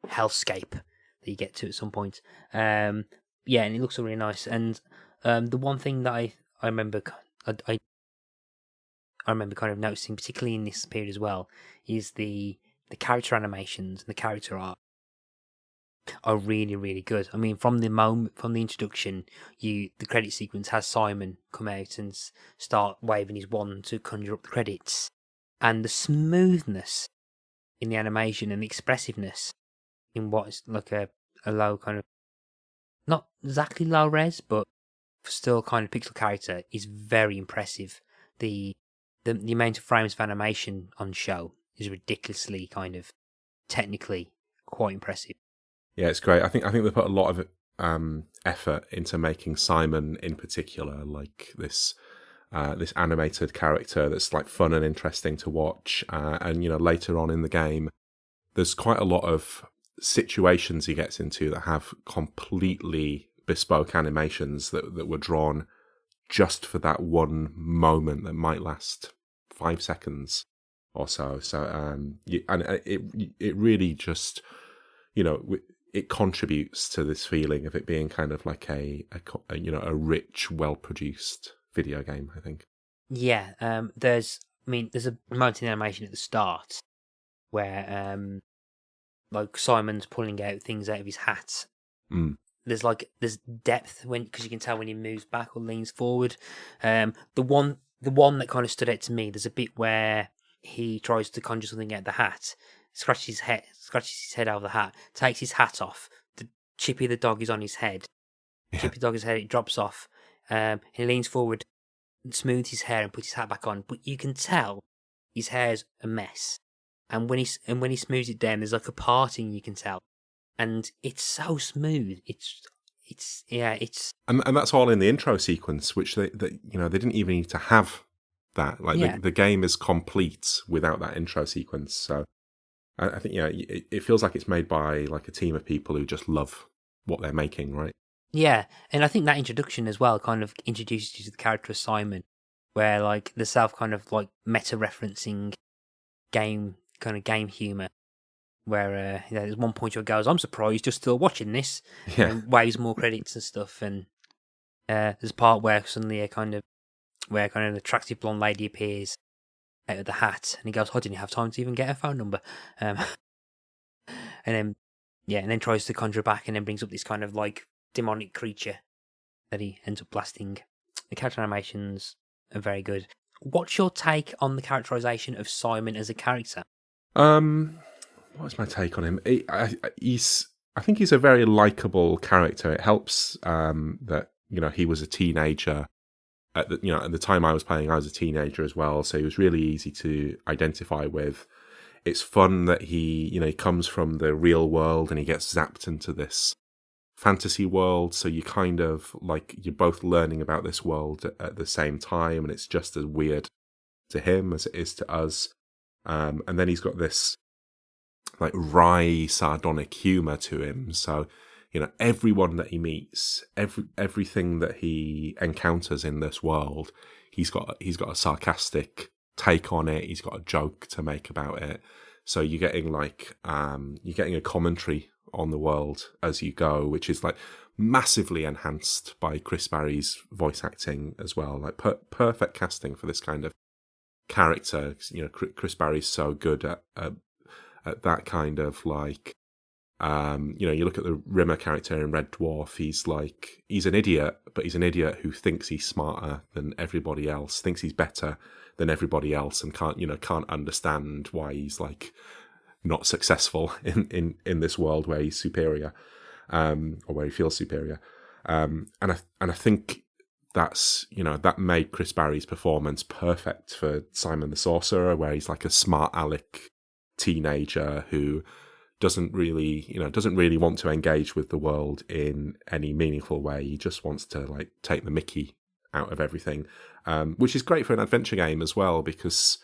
Speaker 3: hellscape that you get to at some point. Yeah, and it looks really nice. And the one thing that I remember I remember kind of noticing, particularly in this period as well, is the character animations and the character art are really, really good. I mean, from the introduction, the credit sequence has Simon come out and start waving his wand to conjure up the credits, and the smoothness in the animation and the expressiveness in what is like a low kind of, not exactly low res, but still kind of pixel character is very impressive. The amount of frames of animation on show is ridiculously kind of technically quite impressive.
Speaker 4: Yeah, it's great. I think they put a lot of effort into making Simon in particular like this animated character that's like fun and interesting to watch. And later on in the game, there's quite a lot of situations he gets into that have completely bespoke animations that were drawn just for that one moment that might last 5 seconds or so. So and it really just it contributes to this feeling of it being kind of like a rich, well produced video game, I think.
Speaker 3: Yeah, there's a moment in animation at the start where like Simon's pulling out things out of his hat. There's depth because you can tell when he moves back or leans forward. The one that kind of stood out to me, there's a bit where he tries to conjure something out of the hat, scratches his head out of the hat, takes his hat off. Chippy the dog is on his head. Yeah. Chippy the dog's head, it drops off. He leans forward and smooths his hair and puts his hat back on. But you can tell his hair's a mess. And when he smooths it down, there's like a parting you can tell. And it's so smooth. It's
Speaker 4: and that's all in the intro sequence, which they didn't even need to have that. Like the game is complete without that intro sequence. So I think it feels like it's made by like a team of people who just love what they're making, right?
Speaker 3: Yeah, and I think that introduction as well kind of introduces you to the character of Simon, where like the self kind of like meta referencing game humor. Where there's one point where it goes, "I'm surprised you're still watching this," and waves more credits and stuff. And there's a part where suddenly an attractive blonde lady appears out of the hat, and he goes, "I didn't have time to even get her phone number," and then tries to conjure back, and then brings up this kind of like demonic creature that he ends up blasting. The character animations are very good. What's your take on the characterization of Simon as a character?
Speaker 4: What's my take on him? I think he's a very likable character. It helps that he was a teenager at the time I was playing. I was a teenager as well, so he was really easy to identify with. It's fun that he comes from the real world and he gets zapped into this fantasy world. So you kind of like you're both learning about this world at the same time, and it's just as weird to him as it is to us. And then he's got this like wry, sardonic humor to him. So, everyone that he meets, everything that he encounters in this world, he's got a sarcastic take on it. He's got a joke to make about it. So you're getting a commentary on the world as you go, which is like massively enhanced by Chris Barrie's voice acting as well. Like perfect casting for this kind of character. Chris Barrie's so good at that kind of like You look at the Rimmer character in Red Dwarf. He's an idiot, but he's an idiot who thinks he's smarter than everybody else, thinks he's better than everybody else, and can't understand why he's like not successful in this world where he's superior, or where he feels superior. And I think that made Chris Barrie's performance perfect for Simon the Sorcerer, where he's like a smart aleck teenager who doesn't really want to engage with the world in any meaningful way. He just wants to like take the mickey out of everything, which is great for an adventure game as well, because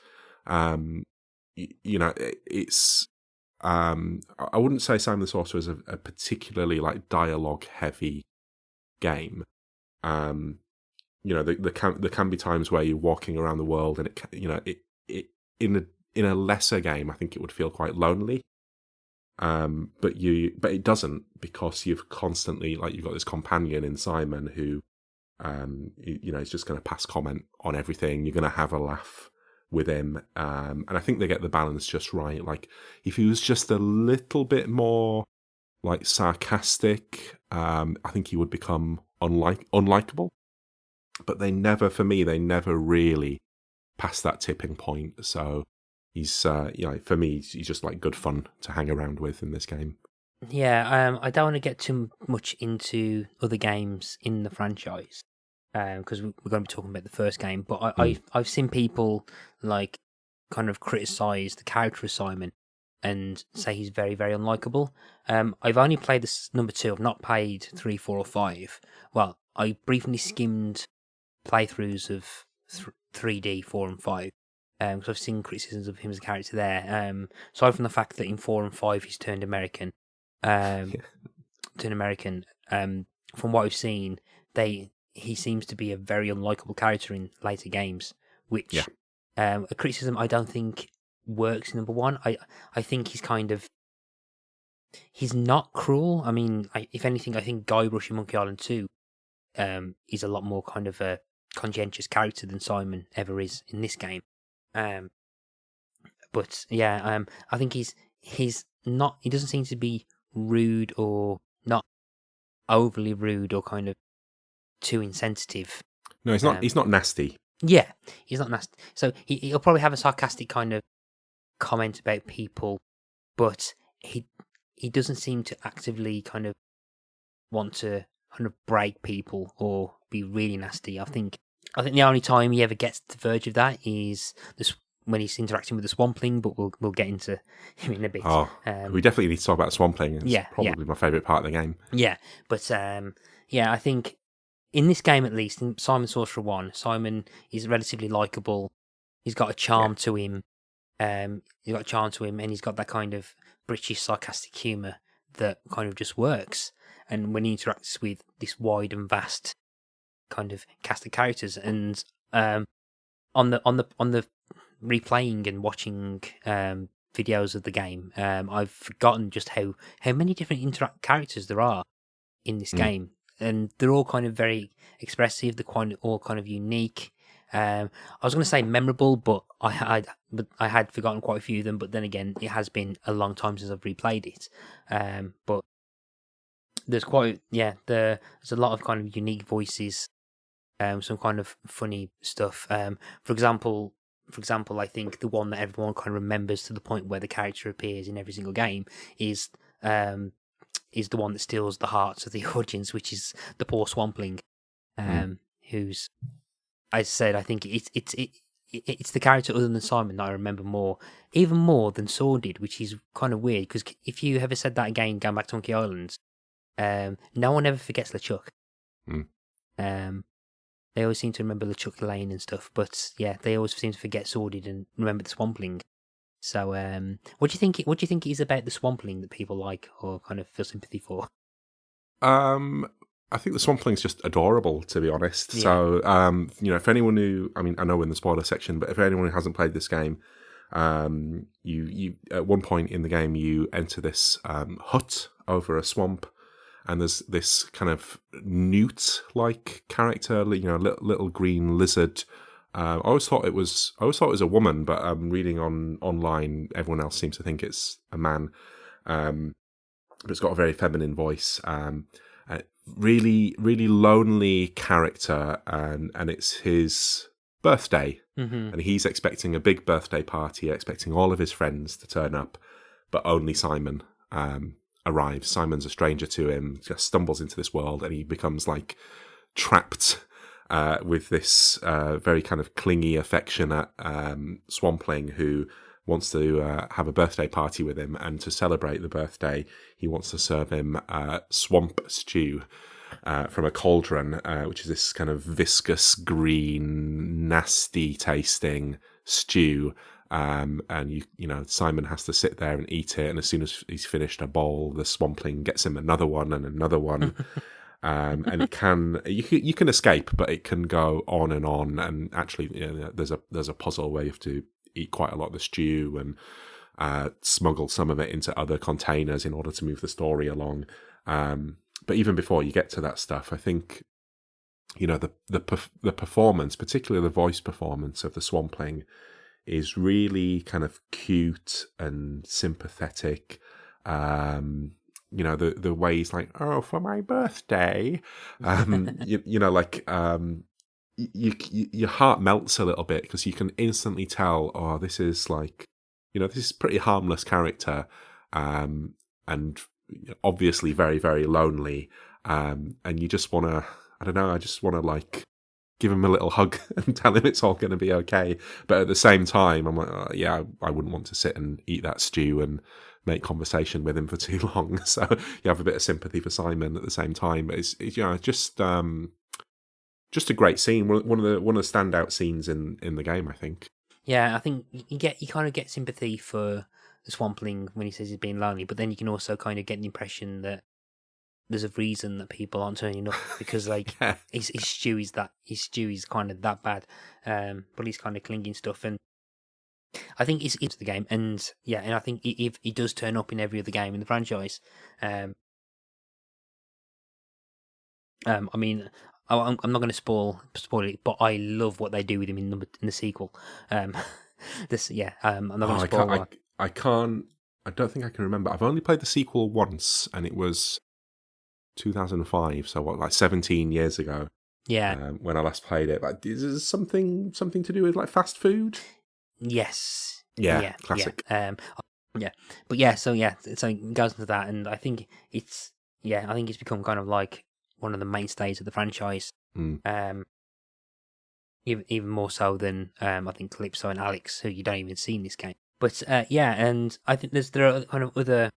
Speaker 4: it's I wouldn't say Simon the Sorcerer is a particularly like dialogue heavy game. There can be times where you're walking around the world, and in a lesser game, I think it would feel quite lonely. But it doesn't, because you've constantly you've got this companion in Simon who, is just going to pass comment on everything. You're going to have a laugh with him, and I think they get the balance just right. Like if he was just a little bit more like sarcastic, I think he would become unlikable. But they never really pass that tipping point. So he's, for me, he's just like good fun to hang around with in this game.
Speaker 3: Yeah, I don't want to get too much into other games in the franchise, because we're going to be talking about the first game. But I've seen people like kind of criticize the character of Simon and say he's very, very unlikable. I've only played this number 2. I've not played 3, 4, or 5. Well, I briefly skimmed playthroughs of 3D, 4, and 5. Because I've seen criticisms of him as a character there. Aside from the fact that in 4 and 5 he's turned American. From what I've seen, he seems to be a very unlikable character in later games, which a criticism I don't think works in number 1. I think he's not cruel. I mean, if anything, I think Guybrush in Monkey Island 2 is a lot more kind of a conscientious character than Simon ever is in this game. But yeah, I think he's not. He doesn't seem to be rude, or not overly rude, or kind of too insensitive.
Speaker 4: No, he's not. He's not nasty.
Speaker 3: Yeah, he's not nasty. So he'll probably have a sarcastic kind of comment about people, but he doesn't seem to actively kind of want to kind of break people or be really nasty. I think the only time he ever gets to the verge of that is this, when he's interacting with the Swampling, but we'll get into him in a bit.
Speaker 4: Oh, we definitely need to talk about the Swampling. It's probably my favourite part of the game. Yeah,
Speaker 3: but I think in this game, at least, in Simon Sorcerer 1, Simon is relatively likeable. He's got a charm to him. And he's got that kind of British sarcastic humour that kind of just works. And when he interacts with this wide and vast kind of cast of characters, and on the replaying and watching videos of the game, I've forgotten just how many different characters there are in this game, and they're all kind of very expressive. They're all kind of unique. I was going to say memorable, but I had forgotten quite a few of them. But then again, it has been a long time since I've replayed it. But there's there's a lot of kind of unique voices, some kind of funny stuff. For example, I think the one that everyone kind of remembers to the point where the character appears in every single game is the one that steals the hearts of the audience, which is the poor Swampling, who's, as I said, I think it's the character other than Simon that I remember even more than Saw did, which is kind of weird, because if you ever said that again, going back to Monkey Island, no one ever forgets LeChuck. They always seem to remember LeChuck Lane and stuff, but yeah, they always seem to forget Sordid and remember the Swampling. So, what do you think? What do you think it is about the Swampling that people like or kind of feel sympathy for?
Speaker 4: I think the Swampling's just adorable, to be honest. Yeah. So, for anyone who, I know we're in the spoiler section, but if anyone who hasn't played this game, you at one point in the game you enter this hut over a swamp, and there's this kind of newt-like character, little green lizard. I always thought it was a woman, but reading online, everyone else seems to think it's a man. but it's got a very feminine voice. Really, really lonely character, and it's his birthday, and he's expecting a big birthday party, expecting all of his friends to turn up, but only Simon arrives. Simon's a stranger to him, just stumbles into this world, and he becomes like trapped with this very kind of clingy, affectionate swampling who wants to have a birthday party with him, and to celebrate the birthday, he wants to serve him swamp stew from a cauldron, which is this kind of viscous, green, nasty tasting stew. And you know, Simon has to sit there and eat it, and as soon as he's finished a bowl, the swampling gets him another one and another one. And you can escape, but it can go on, and actually, you know, there's a puzzle where you have to eat quite a lot of the stew and smuggle some of it into other containers in order to move the story along. But even before you get to that stuff, I think, you know, the performance, particularly the voice performance of the swampling, is really kind of cute and sympathetic. You know, the way he's like, "Oh, for my birthday," you know, like your heart melts a little bit, because you can instantly tell, oh, this is like, you know, this is pretty harmless character, and obviously very, very lonely, and you just want to, I don't know, I just want to like give him a little hug and tell him it's all going to be okay. But at the same time, I'm like, oh, yeah, I wouldn't want to sit and eat that stew and make conversation with him for too long. So you have a bit of sympathy for Simon at the same time. But it's you know, just a great scene. One of the standout scenes in the game, I think.
Speaker 3: Yeah, I think you kind of get sympathy for the swampling when he says he's being lonely, but then you can also kind of get the impression that there's a reason that people aren't turning up, because like
Speaker 4: Yeah.
Speaker 3: his stew is kind of that bad, but he's kind of clinging stuff, and I think it's the game, and yeah, and I think if he does turn up in every other game in the franchise, I mean, I'm not going to spoil it, but I love what they do with him in the sequel. I'm not going to spoil.
Speaker 4: I can't. I don't think I can remember. I've only played the sequel once, and it was 2005. So what, like 17 years ago?
Speaker 3: Yeah.
Speaker 4: When I last played it, like, is there something to do with like fast food?
Speaker 3: Yes.
Speaker 4: Yeah. Classic.
Speaker 3: Yeah. But yeah. So it goes into that, and I think it's become kind of like one of the mainstays of the franchise. Even more so than I think Calypso and Alex, who you don't even see in this game. But and I think there are kind of other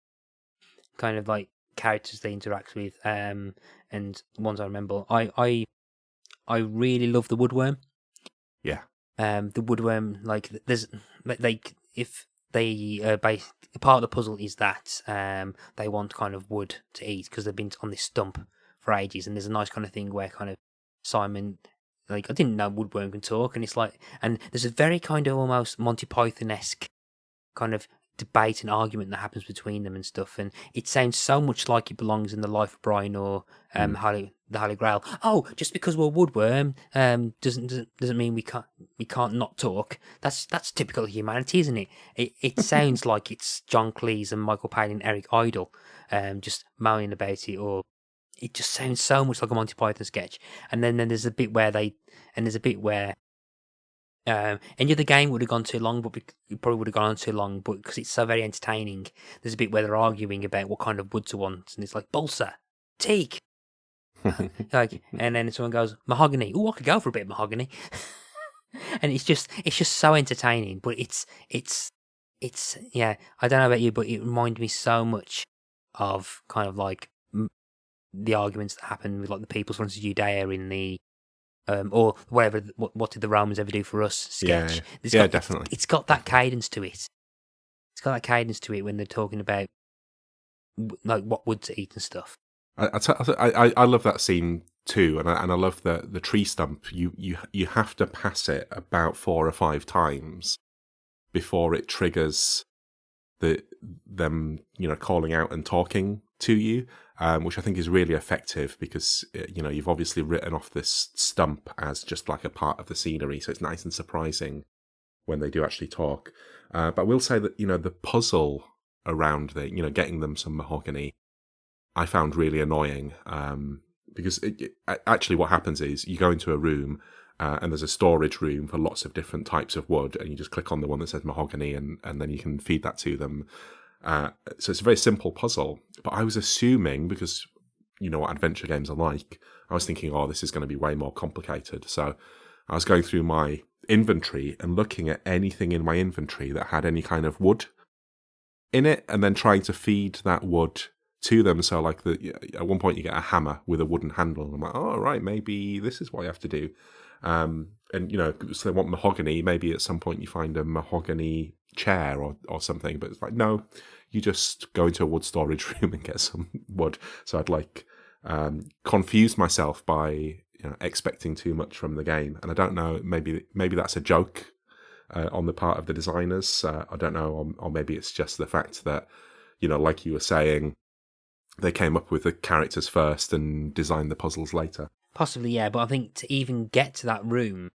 Speaker 3: kind of like characters they interact with, and ones I remember. I really love the woodworm.
Speaker 4: Yeah.
Speaker 3: The woodworm, like there's like if they part of the puzzle is that they want kind of wood to eat because they've been on this stump for ages, and there's a nice kind of thing where kind of Simon, like, I didn't know woodworm can talk, and it's like, and there's a very kind of almost Monty Python-esque kind of debate and argument that happens between them and stuff, and it sounds so much like it belongs in The Life of Brian or the Holy Grail. Oh, just because we're woodworm doesn't mean we can't not talk. That's typical humanity, isn't it? It sounds like it's John Cleese and Michael Palin and Eric Idle just moaning about it, or it just sounds so much like a Monty Python sketch. And then there's a bit where any other game would have gone too long, but it probably would have gone on too long, but because it's so very entertaining, there's a bit where they're arguing about what kind of wood to want, and it's like balsa, teak, like, and then someone goes mahogany. Oh, I could go for a bit of mahogany, and it's just so entertaining. But it's yeah, I don't know about you, but it reminded me so much of kind of like the arguments that happen with like the People's Front of Judea in the or whatever. What did the Romans ever do for us? Sketch.
Speaker 4: Yeah, definitely.
Speaker 3: It's got that cadence to it. It's got that cadence to it when they're talking about like what wood to eat and stuff.
Speaker 4: I love that scene too, and I love the tree stump. You have to pass it about 4 or 5 times before it triggers them calling out and talking to you, which I think is really effective because you've obviously written off this stump as just like a part of the scenery, so it's nice and surprising when they do actually talk. But I will say that the puzzle around getting them some mahogany I found really annoying, because actually what happens is you go into a room, and there's a storage room for lots of different types of wood, and you just click on the one that says mahogany, and then you can feed that to them. So it's a very simple puzzle. But I was assuming, because you know what adventure games are like, I was thinking, oh, this is going to be way more complicated. So I was going through my inventory and looking at anything in my inventory that had any kind of wood in it, and then trying to feed that wood to them. So like at one point you get a hammer with a wooden handle. I'm like, oh, right, maybe this is what you have to do. And, you know, so they want mahogany. Maybe at some point you find a mahogany chair or something. But it's like, no, you just go into a wood storage room and get some wood. So I'd like confused myself by expecting too much from the game. And I don't know, maybe that's a joke on the part of the designers. I don't know, or maybe it's just the fact that, like you were saying, they came up with the characters first and designed the puzzles later.
Speaker 3: Possibly, yeah, but I think to even get to that room,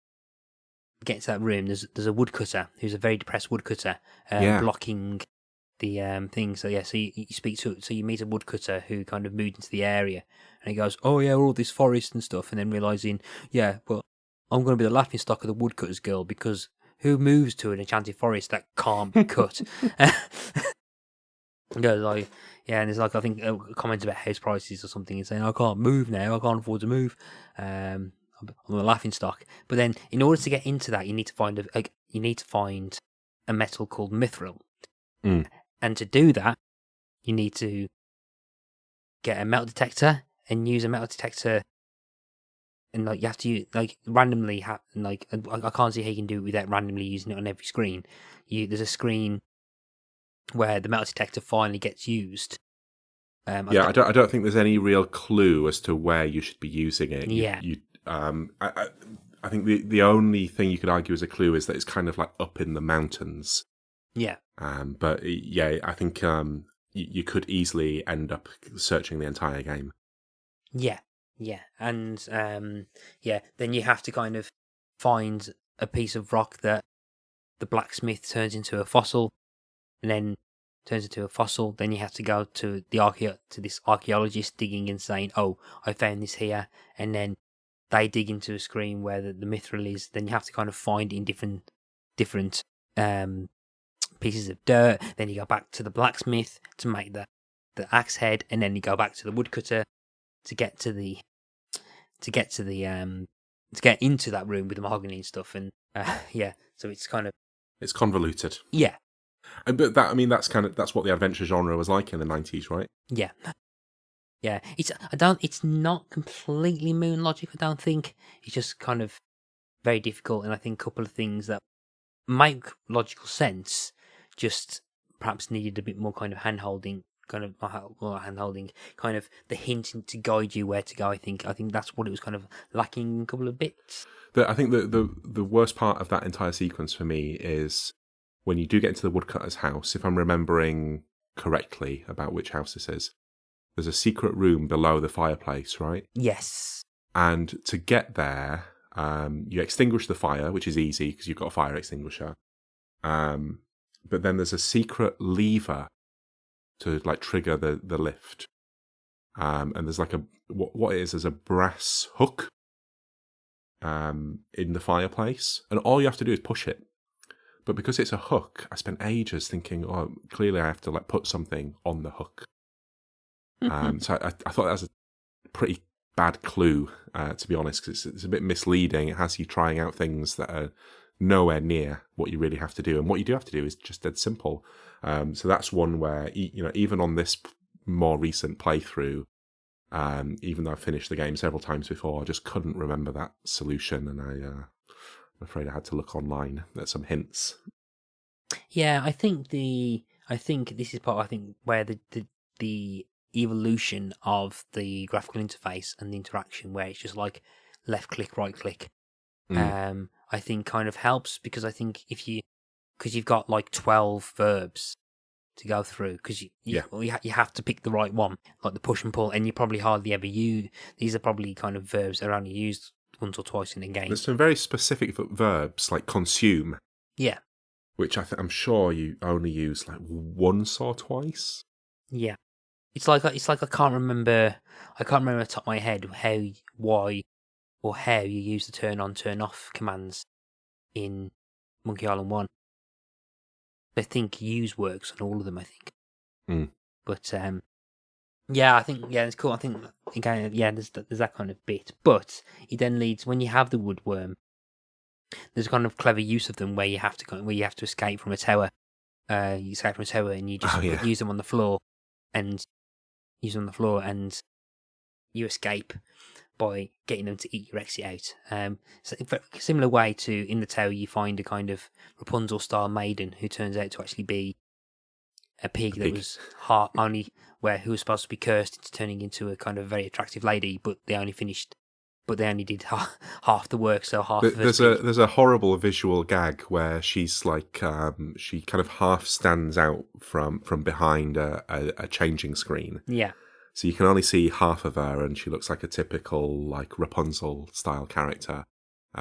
Speaker 3: there's a woodcutter who's a very depressed woodcutter blocking the thing. So yeah, so you meet a woodcutter who kind of moved into the area, and he goes, "Oh yeah, all this forest and stuff," and then realizing, yeah, well, I'm going to be the laughing stock of the woodcutter's girl, because who moves to an enchanted forest that can't be cut? Goes like, yeah, and there's like, I think a comment about house prices or something. He's saying, I can't move now, I can't afford to move. I'm a laughing stock. But then, in order to get into that, you need to find a metal called mithril, and to do that, you need to get a metal detector and use a metal detector. And like you have to randomly I can't see how you can do it without randomly using it on every screen. There's a screen where the metal detector finally gets used. I
Speaker 4: don't think there's any real clue as to where you should be using it. I think the only thing you could argue as a clue is that it's kind of like up in the mountains.
Speaker 3: Yeah.
Speaker 4: But yeah, I think you could easily end up searching the entire game.
Speaker 3: Yeah. Yeah. And then you have to kind of find a piece of rock that the blacksmith turns into a fossil, and then turns into a fossil. Then you have to go to this archaeologist digging and saying, "Oh, I found this here," and then they dig into a screen where the mithril is. Then you have to kind of find it in different pieces of dirt. Then you go back to the blacksmith to make the axe head, and then you go back to the woodcutter to get into that room with the mahogany and stuff. And so it's
Speaker 4: convoluted.
Speaker 3: Yeah.
Speaker 4: But that's what the adventure genre was like in the 90s, right?
Speaker 3: Yeah. Yeah. It's not completely moon logic, I don't think. It's just kind of very difficult, and I think a couple of things that make logical sense just perhaps needed a bit more kind of hand-holding, kind of the hint to guide you where to go. I think that's what it was kind of lacking in a couple of bits.
Speaker 4: I think the worst part of that entire sequence for me is when you do get into the woodcutter's house. If I'm remembering correctly about which house this is, there's a secret room below the fireplace, right?
Speaker 3: Yes.
Speaker 4: And to get there, you extinguish the fire, which is easy because you've got a fire extinguisher. But then there's a secret lever to like trigger the lift. And there's like what it is a brass hook in the fireplace, and all you have to do is push it. But because it's a hook, I spent ages thinking, oh, clearly I have to like put something on the hook. So I thought that was a pretty bad clue, to be honest, because it's a bit misleading. It has you trying out things that are nowhere near what you really have to do. And what you do have to do is just dead simple. So that's one where, even on this more recent playthrough, even though I've finished the game several times before, I just couldn't remember that solution. And I'm afraid I had to look online at some hints.
Speaker 3: Yeah, I think this is part, where the evolution of the graphical interface and the interaction, where it's just like left click, right click, I think kind of helps, because I think because you've got like 12 verbs to go through, because you have to pick the right one, like the push and pull, and you probably hardly ever use these. Are probably kind of verbs that are only used once or twice in a game.
Speaker 4: There's some very specific verbs like consume, which I'm sure you only use like once or twice.
Speaker 3: Yeah. It's like I can't remember. I can't remember off the top of my head why or how you use the turn on, turn off commands in Monkey Island 1. I think use works on all of them, I think.
Speaker 4: Mm.
Speaker 3: But yeah, I think it's cool. I think again, there's that kind of bit. But it then leads when you have the woodworm. There's a kind of clever use of them where you have to escape from a tower. You escape from a tower and you just use them on the floor, and you escape by getting them to eat your exit out. So in fact, similar way to in the tower, you find a kind of Rapunzel-style maiden who turns out to actually be a pig that was who was supposed to be cursed into turning into a kind of very attractive lady, but they only did half the work. So
Speaker 4: there's a horrible visual gag where she's like she kind of half stands out from behind a changing screen.
Speaker 3: Yeah.
Speaker 4: So you can only see half of her, and she looks like a typical like Rapunzel style character.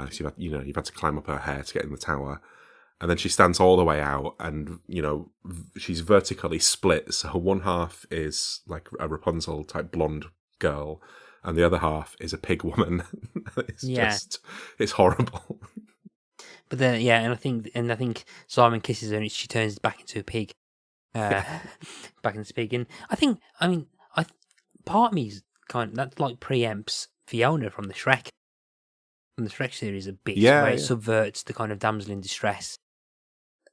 Speaker 4: So you've had to climb up her hair to get in the tower, and then she stands all the way out, and she's vertically split. So one half is like a Rapunzel type blonde girl, and the other half is a pig woman. It's horrible.
Speaker 3: But then and I think Simon kisses her, and she turns back into a pig. Back into pig, and part of me's that like preempts Fiona from the Shrek series a bit, where it subverts the kind of damsel in distress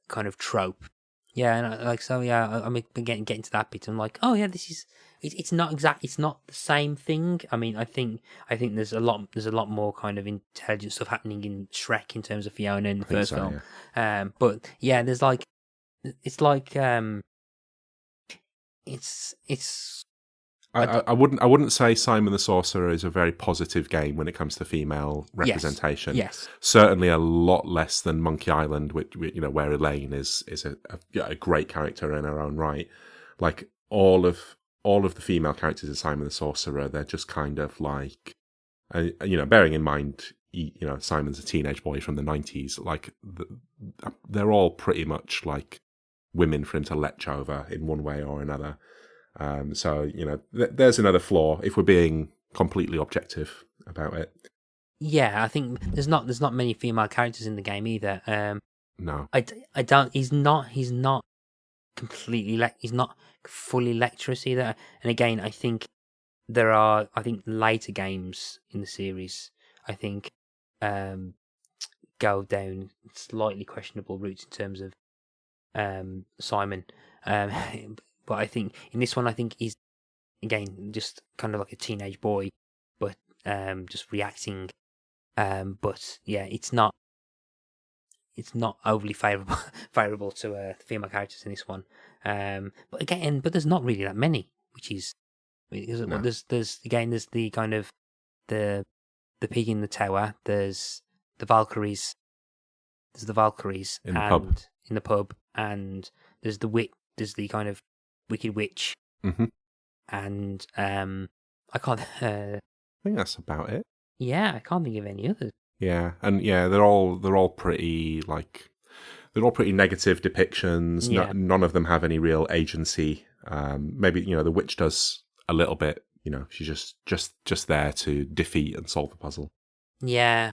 Speaker 3: kind of trope. Yeah, and I'm getting to that bit. I'm like, oh yeah, this is it's not the same thing. I mean, I think there's a lot more kind of intelligent stuff happening in Shrek in terms of Fiona in the first film. Yeah. But yeah, there's like it's
Speaker 4: I wouldn't say Simon the Sorcerer is a very positive game when it comes to female representation.
Speaker 3: Yes.
Speaker 4: Certainly a lot less than Monkey Island, which where Elaine is a great character in her own right. Like all of the female characters in Simon the Sorcerer, they're just kind of like, bearing in mind, Simon's a teenage boy from the 90s. Like they're all pretty much like women for him to lech over in one way or another. So there's another flaw if we're being completely objective about it.
Speaker 3: Yeah, I think there's not many female characters in the game either.
Speaker 4: No,
Speaker 3: I don't. He's not completely. He's not fully lecherous either. And again, I think there are. I think later games in the series, I think, go down slightly questionable routes in terms of Simon. But I think in this one, I think he's again just kind of like a teenage boy, but just reacting. But yeah, it's not overly favourable to female characters in this one. But there's not really that many, which is there's the kind of the pig in the tower. There's the Valkyries. There's the Valkyries
Speaker 4: in the pub,
Speaker 3: and there's the kind of Wicked Witch, and I can't.
Speaker 4: I think that's about it.
Speaker 3: Yeah, I can't think of any others.
Speaker 4: Yeah, and they're all pretty negative depictions.
Speaker 3: Yeah.
Speaker 4: None of them have any real agency. Maybe the witch does a little bit. She's just there to defeat and solve the puzzle.
Speaker 3: Yeah,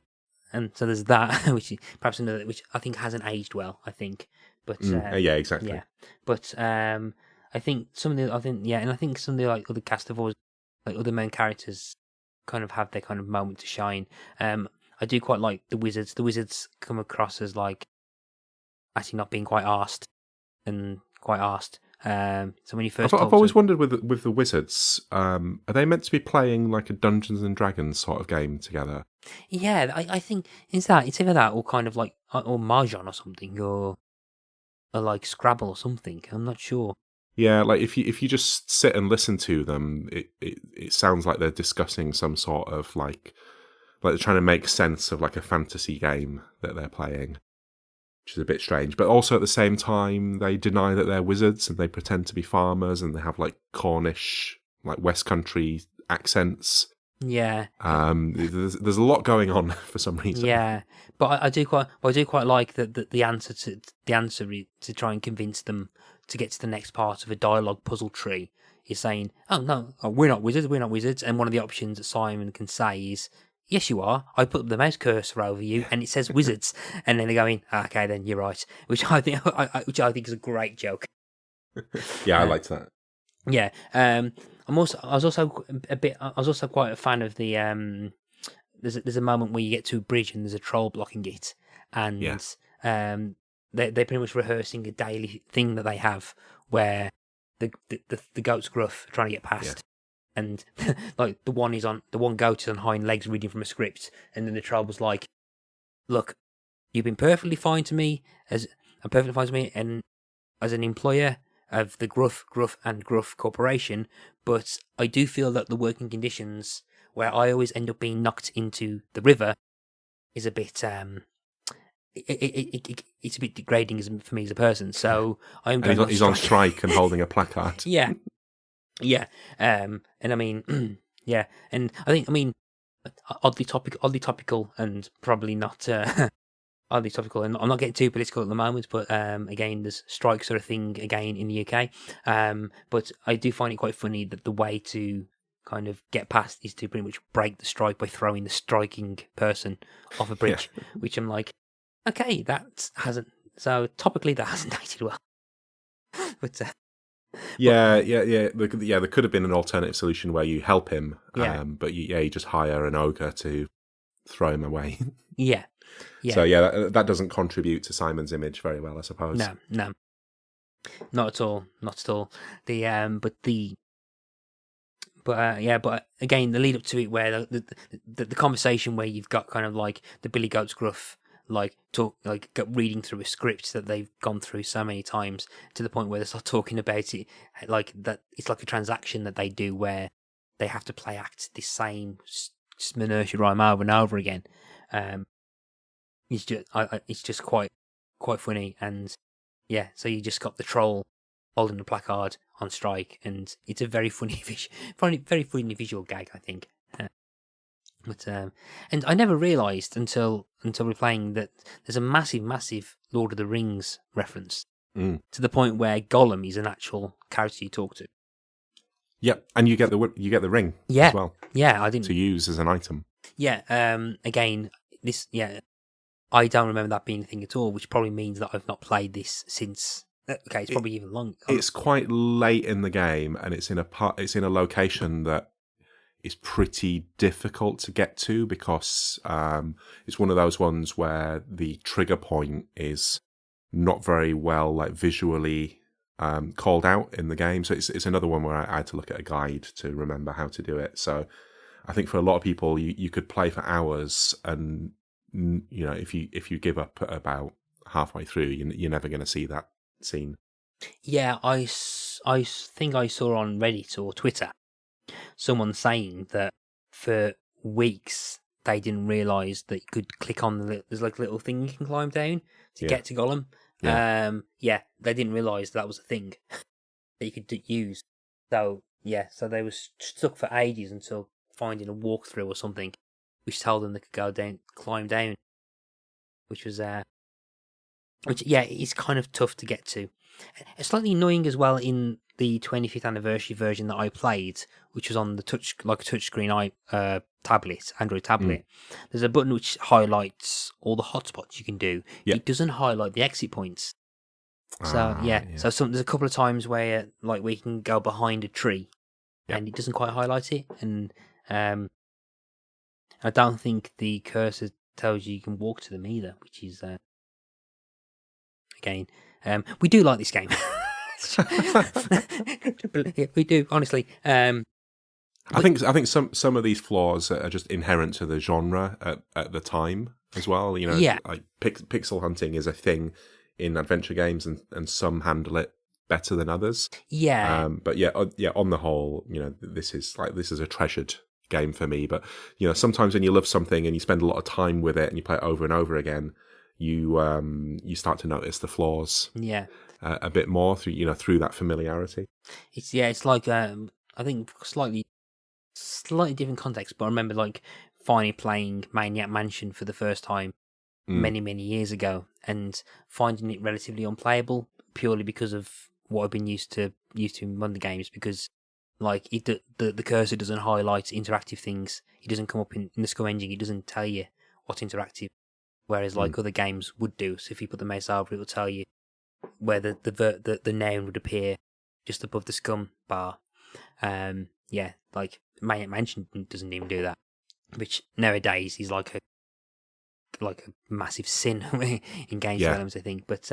Speaker 3: and so there's that, which is perhaps another, which I think hasn't aged well. I think, but
Speaker 4: yeah, exactly.
Speaker 3: Yeah, but I think some of the like other cast of like other main characters kind of have their kind of moment to shine. I do quite like the wizards. The wizards come across as like actually not being quite arsed. So when you first,
Speaker 4: I've always wondered with the wizards, are they meant to be playing like a Dungeons and Dragons sort of game together?
Speaker 3: Yeah, I think it's either that or kind of like or Mahjong or something, or like Scrabble or something. I'm not sure.
Speaker 4: Yeah, like if you just sit and listen to them, it sounds like they're discussing some sort of like they're trying to make sense of like a fantasy game that they're playing, which is a bit strange. But also at the same time, they deny that they're wizards and they pretend to be farmers and they have like Cornish, like West Country accents.
Speaker 3: Yeah.
Speaker 4: There's a lot going on for some reason.
Speaker 3: Yeah, but I do quite like the answer to try and convince them to get to the next part of a dialogue puzzle tree is saying, "Oh no, we're not wizards," and one of the options that Simon can say is, "Yes, you are. I put the mouse cursor over you, and it says wizards." And then they're going, "Okay, then you're right," which I think, is a great joke.
Speaker 4: Yeah, I liked that.
Speaker 3: Yeah, I was also quite a fan of the There's a moment where you get to a bridge and there's a troll blocking it, and they're pretty much rehearsing a daily thing that they have where the goat's gruff are trying to get past, and like the one goat is on hind legs reading from a script, and then the troll was like, "Look, you've been perfectly fine to me and as an employer of the Gruff Corporation, but I do feel that the working conditions where I always end up being knocked into the river is a bit it's a bit degrading for me as a person. So I'm going
Speaker 4: he's on strike and holding a placard.
Speaker 3: Yeah. And I mean, yeah, and I mean, oddly topical, and probably not oddly topical. And I'm not getting too political at the moment, but again, there's strikes are a thing again in the UK. But I do find it quite funny that the way to kind of get past is to pretty much break the strike by throwing the striking person off a bridge, which I'm like, okay, topically that hasn't dated well. But
Speaker 4: there could have been an alternative solution where you help him, but you just hire an ogre to throw him away.
Speaker 3: Yeah.
Speaker 4: So that doesn't contribute to Simon's image very well, I suppose.
Speaker 3: No, not at all. But again, the lead up to it, where the conversation where you've got kind of like the Billy Goat's Gruff reading through a script that they've gone through so many times, to the point where they start talking about it like that. It's like a transaction that they do where they have to play act the same nursery rhyme over and over again. It's just quite funny, and so you just got the troll holding the placard on strike, and it's a very funny visual gag, I think. And I never realised until we're playing that there's a massive Lord of the Rings reference to the point where Gollum is an actual character you talk to.
Speaker 4: Yep, and you get the ring as well.
Speaker 3: Yeah, I didn't
Speaker 4: to use as an item.
Speaker 3: Yeah. Again, I don't remember that being a thing at all, which probably means that I've not played this since. Okay, it's probably even long.
Speaker 4: It's quite late in the game, and it's in a location that is pretty difficult to get to, because it's one of those ones where the trigger point is not very well visually called out in the game. So it's another one where I had to look at a guide to remember how to do it. So I think for a lot of people, you could play for hours, and if you give up at about halfway through, you're never going to see that scene.
Speaker 3: Yeah, I think I saw on Reddit or Twitter someone saying that for weeks they didn't realise that you could click on there's like a little thing you can climb down to get to Gollum. They didn't realise that was a thing that you could use. So they were stuck for ages until finding a walkthrough or something which told them they could go down, climb down, which it's kind of tough to get to. It's slightly annoying as well in the 25th anniversary version that I played, which was on the touchscreen Android tablet. There's a button which highlights all the hotspots you can do. It doesn't highlight the exit points. So so there's a couple of times where we can go behind a tree, and it doesn't quite highlight it. And I don't think the cursor tells you can walk to them either, which is again, we do like this game. We do, honestly.
Speaker 4: I think some of these flaws are just inherent to the genre at the time as well. Like pixel hunting is a thing in adventure games, and some handle it better than others.
Speaker 3: Yeah.
Speaker 4: But on the whole, this is a treasured game for me. But sometimes when you love something and you spend a lot of time with it and you play it over and over again, you start to notice the flaws.
Speaker 3: Yeah.
Speaker 4: A bit more through that familiarity.
Speaker 3: It's like I think slightly different context, but I remember finally playing Maniac Mansion for the first time many years ago, and finding it relatively unplayable purely because of what I've been used to in modern games, because like the cursor doesn't highlight interactive things. It doesn't come up in the Scum engine. It doesn't tell you what's interactive, whereas like other games would do. So if you put the mouse over, it will tell you where the noun would appear just above the Scum bar. Yeah, like Mansion doesn't even do that, which nowadays is like a massive sin in games development, I think. But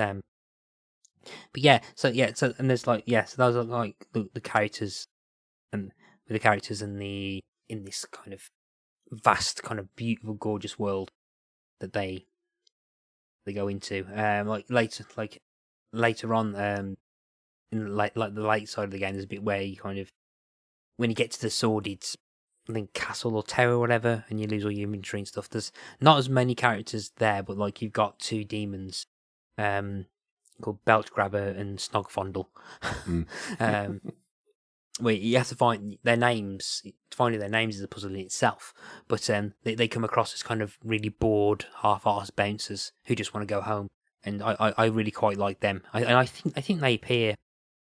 Speaker 3: yeah, so and there's like so those are like the characters and in this kind of vast, kind of beautiful, gorgeous world that they go into. Later on, in the late side of the game, there's a bit where you kind of, when you get to the sordid, I think, castle or tower or whatever, and you lose all your inventory and stuff. There's not as many characters there, but like you've got two demons, called Belch Grabber and Snogfondle. Where you have to find their names. Finding their names is a puzzle in itself, but they come across as kind of really bored, half-arsed bouncers who just want to go home, and I really quite like them. I think they appear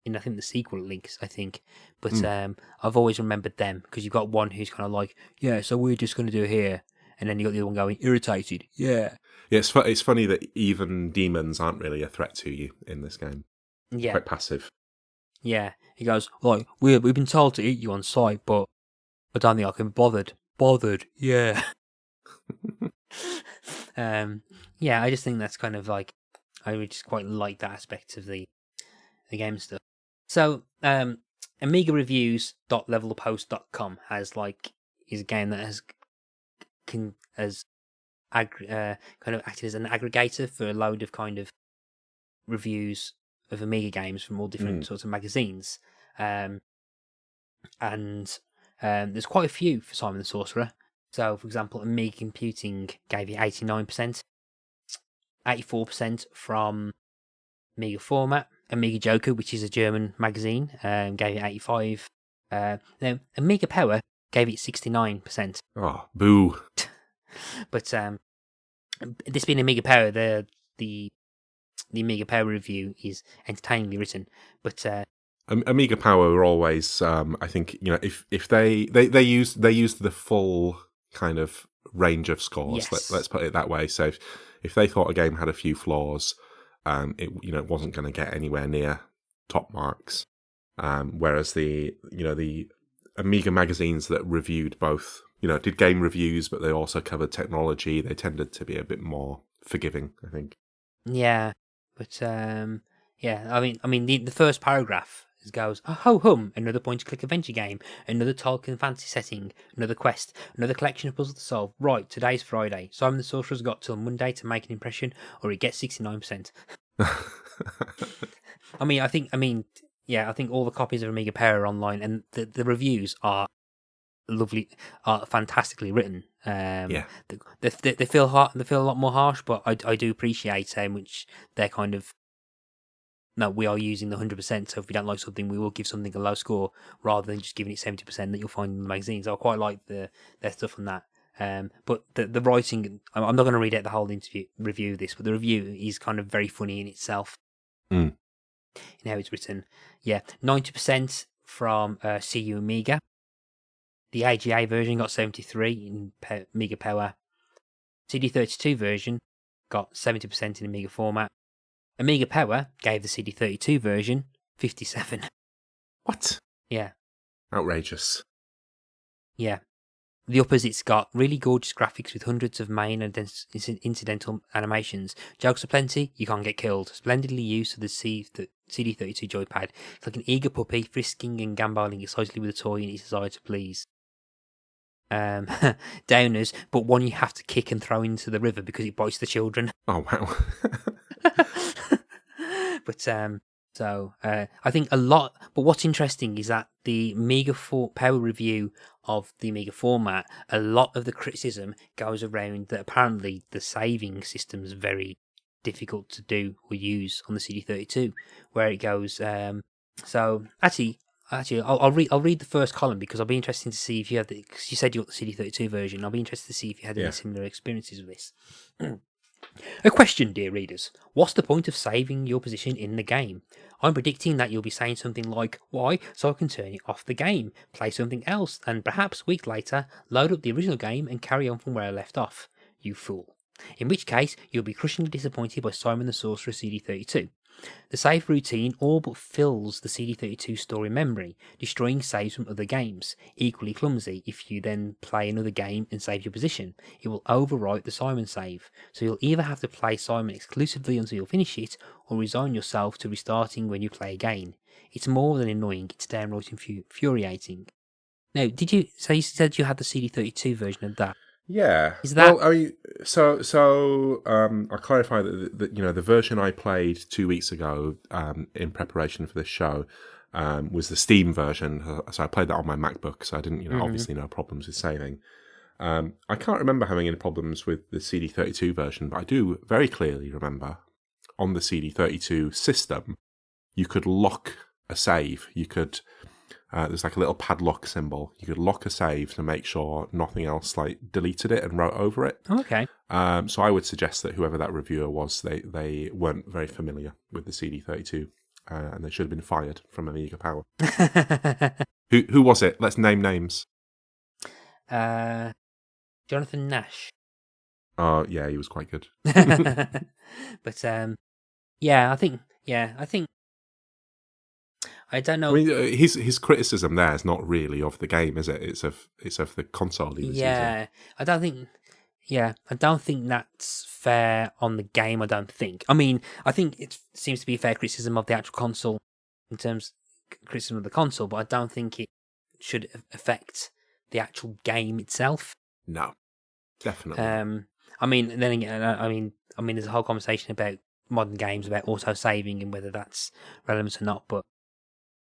Speaker 3: in, I think, the sequel links, I think, but I've always remembered them because you've got one who's kind of like, yeah, so we're just going to do it here, and then you got the other one going, irritated, yeah.
Speaker 4: Yeah, it's funny that even demons aren't really a threat to you in this game.
Speaker 3: Yeah,
Speaker 4: quite passive.
Speaker 3: Yeah, he goes, like, we've been told to eat you on sight, but I don't think I can be bothered. Bothered, yeah. Yeah, I just think that's kind of like, I would just quite like that aspect of the game stuff. So, AmigaReviews.levelthepost.com is a game that kind of acted as an aggregator for a load of kind of reviews of Amiga games from all different sorts of magazines. And there's quite a few for Simon the Sorcerer. So, for example, Amiga Computing gave it 89%, 84% from Amiga Format. Amiga Joker, which is a German magazine, gave it 85%. Now, Amiga Power gave it 69%.
Speaker 4: Oh, boo.
Speaker 3: But this being Amiga Power, the Amiga Power review is entertainingly written, but
Speaker 4: Amiga Power were always, I think, if they use the full kind of range of scores.
Speaker 3: Yes.
Speaker 4: Let's put it that way. So if they thought a game had a few flaws, it wasn't going to get anywhere near top marks. Whereas the Amiga magazines that reviewed both, did game reviews, but they also covered technology. They tended to be a bit more forgiving, I think.
Speaker 3: Yeah. But yeah, I mean, the first paragraph goes, oh, ho hum, another point-and-click adventure game, another Tolkien fantasy setting, another quest, another collection of puzzles to solve. Right, today's Friday. Simon the Sorcerer's got till Monday to make an impression, or he gets 69%. I think all the copies of Amiga Power are online, and the reviews are lovely, are fantastically written. They feel hard, they feel a lot more harsh, but I do appreciate how much they're kind of, no, we are using the 100%, so if we don't like something, we will give something a low score, rather than just giving it 70% that you'll find in the magazines. I quite like their stuff on that. But the writing, I'm not going to read out the whole review of this, but the review is kind of very funny in itself. In how it's written. Yeah, 90% from CU Amiga. The AGA version got 73 in Amiga Power. CD32 version got 70% in Amiga Format. Amiga Power gave the CD32 version 57.
Speaker 4: What?
Speaker 3: Yeah.
Speaker 4: Outrageous.
Speaker 3: Yeah. The opposite's got really gorgeous graphics with hundreds of main and incidental animations. Jokes aplenty, you can't get killed. Splendidly used to the CD32 joypad. It's like an eager puppy frisking and gambolling excitedly with a toy in its desire to please. Downers, but one you have to kick and throw into the river because it bites the children.
Speaker 4: Oh, wow.
Speaker 3: But I think a lot. But what's interesting is that the Amiga Power review of the Amiga Format, a lot of the criticism goes around that apparently the saving system is very difficult to do or use on the CD32, where it goes. So actually, I'll read the first column because I'll be interested to see if you have because you said you got the CD32 version. I'll be interested to see if you had any similar experiences with this. A question, dear readers. What's the point of saving your position in the game? I'm predicting that you'll be saying something like, why, so I can turn it off the game, play something else, and perhaps a week later, load up the original game and carry on from where I left off. You fool. In which case, you'll be crushingly disappointed by Simon the Sorcerer CD32. The save routine all but fills the CD32 story memory, destroying saves from other games. Equally clumsy, if you then play another game and save your position, it will overwrite the Simon save, so you'll either have to play Simon exclusively until you finish it, or resign yourself to restarting when you play again. It's more than annoying, it's downright infuriating. Now, you said you had the CD32 version of that?
Speaker 4: Yeah.
Speaker 3: Is that...
Speaker 4: Well, I mean, I'll clarify that the version I played 2 weeks ago in preparation for this show was the Steam version. So I played that on my MacBook, so I didn't, obviously no problems with saving. I can't remember having any problems with the CD32 version, but I do very clearly remember on the CD32 system, you could lock a save. You could... there's like a little padlock symbol. You could lock a save to make sure nothing else deleted it and wrote over it.
Speaker 3: Okay.
Speaker 4: So I would suggest that whoever that reviewer was, they weren't very familiar with the CD32, and they should have been fired from Amiga Power. Who was it? Let's name names.
Speaker 3: Jonathan Nash.
Speaker 4: Oh yeah, he was quite good.
Speaker 3: But I think. I don't know.
Speaker 4: I mean, his criticism there is not really of the game, is it? It's of the console he was using.
Speaker 3: I don't think that's fair on the game. I don't think. I mean, I think it seems to be a fair criticism of the actual console in terms of criticism of the console, but I don't think it should affect the actual game itself.
Speaker 4: No, definitely.
Speaker 3: I mean, then again, I mean, there's a whole conversation about modern games about auto saving and whether that's relevant or not, but.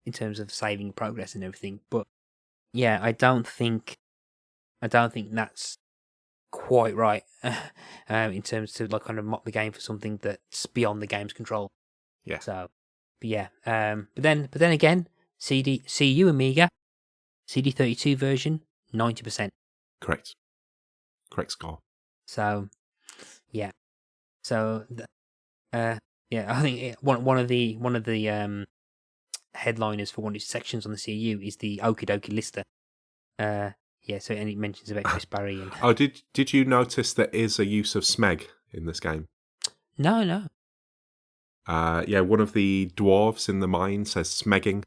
Speaker 3: In terms of saving progress and everything, but yeah, I don't think that's quite right. In terms to kind of mock the game for something that's beyond the game's control.
Speaker 4: Yeah.
Speaker 3: So, but yeah, but then again, CU Amiga, CD32 version, 90%.
Speaker 4: Correct score.
Speaker 3: So, yeah. So, I think one of the headliners for one of its sections on the CU is the Okie Dokie Lister. And it mentions about Chris Barrie. And...
Speaker 4: Oh, did you notice there is a use of smeg in this game?
Speaker 3: No.
Speaker 4: One of the dwarves in the mine says smegging.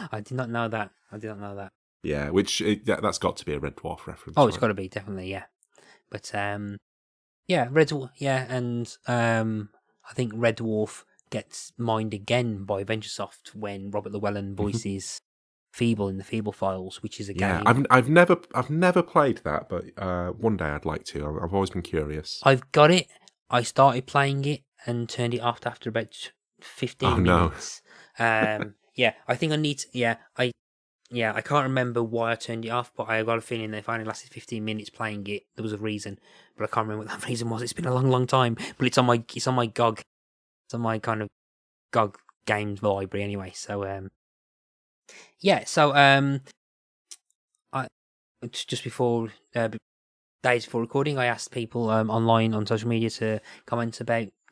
Speaker 3: I did not know that.
Speaker 4: Yeah, that's got to be a Red Dwarf reference.
Speaker 3: Oh, right? It's got to be, definitely, yeah. But, Red Dwarf, and I think Red Dwarf gets mined again by VentureSoft when Robert Llewellyn voices Feeble in the Feeble Files, which is a game.
Speaker 4: Yeah, I've never played that, but one day I'd like to. I've always been curious.
Speaker 3: I've got it. I started playing it and turned it off after about 15 minutes. I think I need to, I can't remember why I turned it off, but I got a feeling that if I only lasted 15 minutes playing it, there was a reason. But I can't remember what that reason was. It's been a long, long time. But it's on my GOG. It's on my kind of GOG games library anyway. So, I just before days before recording, I asked people online on social media to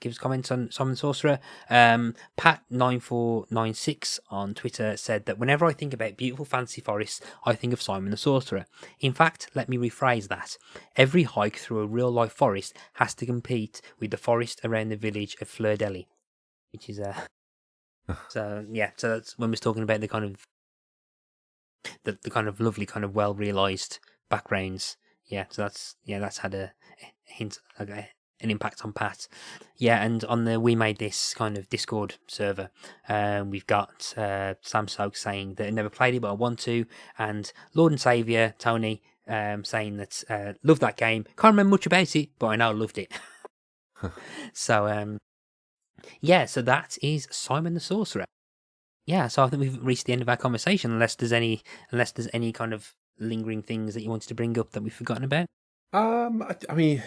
Speaker 3: give us comments on Simon the Sorcerer. Pat9496 on Twitter said that whenever I think about beautiful fantasy forests, I think of Simon the Sorcerer. In fact, let me rephrase that. Every hike through a real life forest has to compete with the forest around the village of Fleur-Deli, which is so that's when we're talking about the kind of the kind of lovely kind of well realised backgrounds. Yeah, so that's had a hint, an impact on Pat. Yeah, and on the We Made This kind of Discord server, we've got Sam Soak saying that I never played it but I want to, and Lord and Saviour Tony saying that love that game. Can't remember much about it, but I know I loved it. So so that is Simon the Sorcerer. Yeah, so I think we've reached the end of our conversation, unless there's any kind of lingering things that you wanted to bring up that we've forgotten about.
Speaker 4: I mean,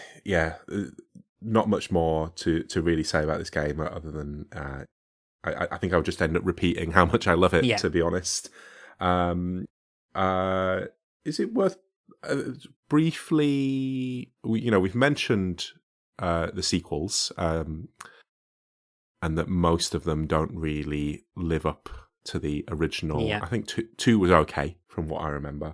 Speaker 4: not much more to really say about this game other than I think I'll just end up repeating how much I love it. To be honest, is it worth Briefly, we've mentioned the sequels, and that most of them don't really live up to the original.
Speaker 3: Yeah.
Speaker 4: I think two was okay from what I remember.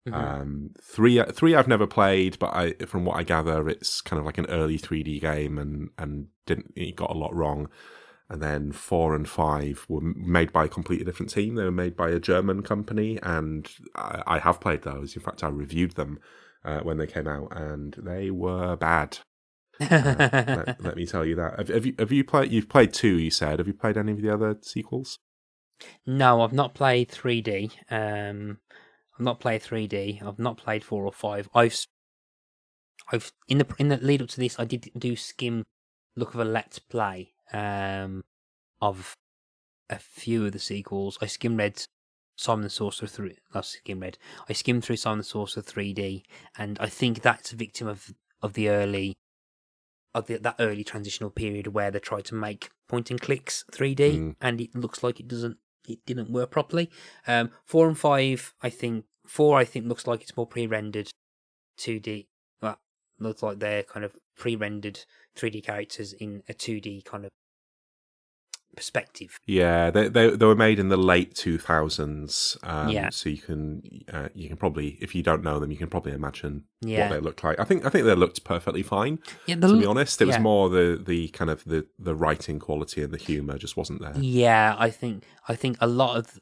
Speaker 3: Mm-hmm.
Speaker 4: Three I've never played, but from what I gather, it's kind of like an early 3D game, and it got a lot wrong. And then 4 and 5 were made by a completely different team. They were made by a German company, and I have played those. In fact, I reviewed them when they came out, and they were bad. Let me tell you that. Have you played? You've played 2, you said. Have you played any of the other sequels?
Speaker 3: No, I've not played 3D. I've not played 3D. I've not played 4 or 5. I've in the lead up to this, I did do skim look of a let's play of a few of the sequels. I skim read Simon the Sorcerer through. Not skim read. I skimmed through Simon the Sorcerer 3D, and I think that's a victim of the early. That early transitional period where they tried to make point and clicks 3D, and it looks like it didn't work properly. 4 and 5, I think 4 looks like it's more pre-rendered 2D. Well, looks like they're kind of pre-rendered 3D characters in a 2D kind of perspective.
Speaker 4: Yeah, they were made in the late 2000s.
Speaker 3: Yeah.
Speaker 4: So you can probably, if you don't know them, you can probably imagine
Speaker 3: Yeah.
Speaker 4: what they look like. I think they looked perfectly fine.
Speaker 3: Yeah,
Speaker 4: To be honest, it was
Speaker 3: yeah.
Speaker 4: more the kind of the writing quality and the humor just wasn't there.
Speaker 3: Yeah, I think a lot of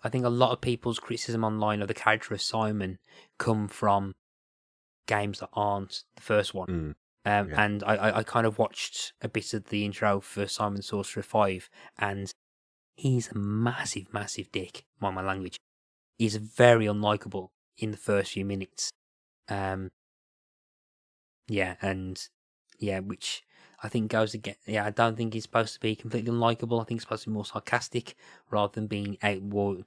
Speaker 3: people's criticism online of the character of Simon come from games that aren't the first one.
Speaker 4: Yeah.
Speaker 3: And I kind of watched a bit of the intro for Simon the Sorcerer 5, and he's a massive, massive dick, mind my language. He's very unlikable in the first few minutes. Which I think goes again. Yeah, I don't think he's supposed to be completely unlikable. I think he's supposed to be more sarcastic rather than being Edward.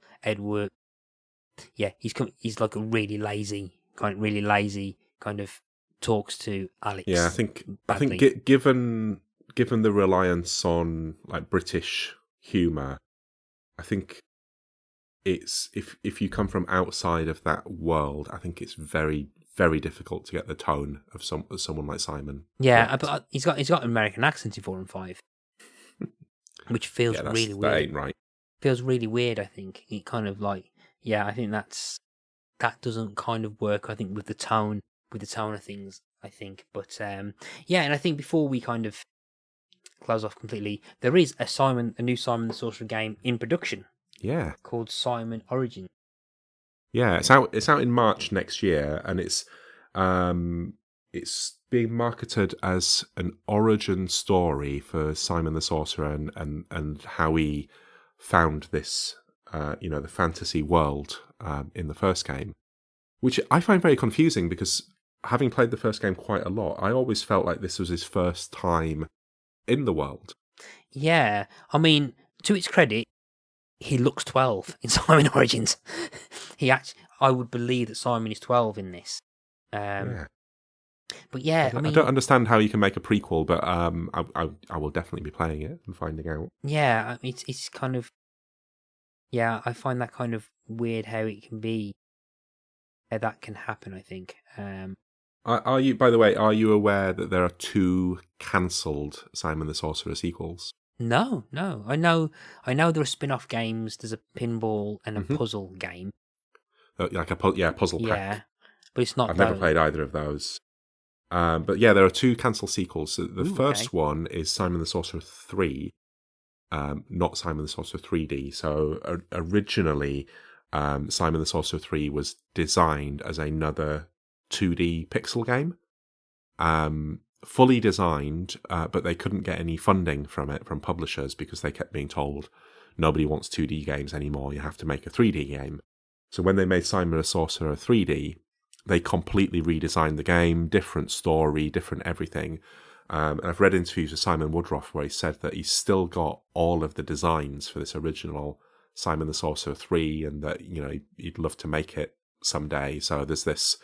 Speaker 3: Yeah, he's like a really lazy kind of talks to Alex.
Speaker 4: Yeah, I think
Speaker 3: badly.
Speaker 4: given the reliance on like British humor, I think it's if you come from outside of that world, I think it's very, very difficult to get the tone of someone like Simon.
Speaker 3: Yeah,
Speaker 4: right.
Speaker 3: but he's got an American accent in 4 and 5, which feels really weird.
Speaker 4: That ain't right.
Speaker 3: Feels really weird. I think it kind of like I think that doesn't kind of work. I think with the tone of things. I think, but and I think before we kind of close off completely, there is a new Simon the Sorcerer game in production.
Speaker 4: Yeah,
Speaker 3: called Simon Origins.
Speaker 4: Yeah, it's out in March next year, and it's being marketed as an origin story for Simon the Sorcerer and how he found this the fantasy world in the first game, which I find very confusing because having played the first game quite a lot, I always felt like this was his first time in the world.
Speaker 3: Yeah, I mean, to its credit, he looks 12 in Simon Origins. I would believe that Simon is 12 in this.
Speaker 4: Yeah.
Speaker 3: But yeah, I mean,
Speaker 4: I don't understand how you can make a prequel, but I will definitely be playing it and finding out.
Speaker 3: Yeah, it's kind of, I find that kind of weird how it can be, how that can happen. I think.
Speaker 4: Are you, by the way, aware that there are 2 cancelled Simon the Sorcerer sequels?
Speaker 3: No. I know there are spin-off games. There's a pinball and a puzzle game.
Speaker 4: Like a puzzle pack.
Speaker 3: Yeah, but it's not.
Speaker 4: I've never played either of those. But yeah, there are 2 cancelled sequels. So the first one is Simon the Sorcerer 3, not Simon the Sorcerer 3D. So originally, Simon the Sorcerer 3 was designed as another 2D pixel game. Fully designed, but they couldn't get any funding from publishers because they kept being told nobody wants 2D games anymore, you have to make a 3D game. So when they made Simon the Sorcerer 3D, they completely redesigned the game, different story, different everything. And I've read interviews with Simon Woodroffe where he said that he's still got all of the designs for this original Simon the Sorcerer 3 and that, he'd love to make it someday. So there's this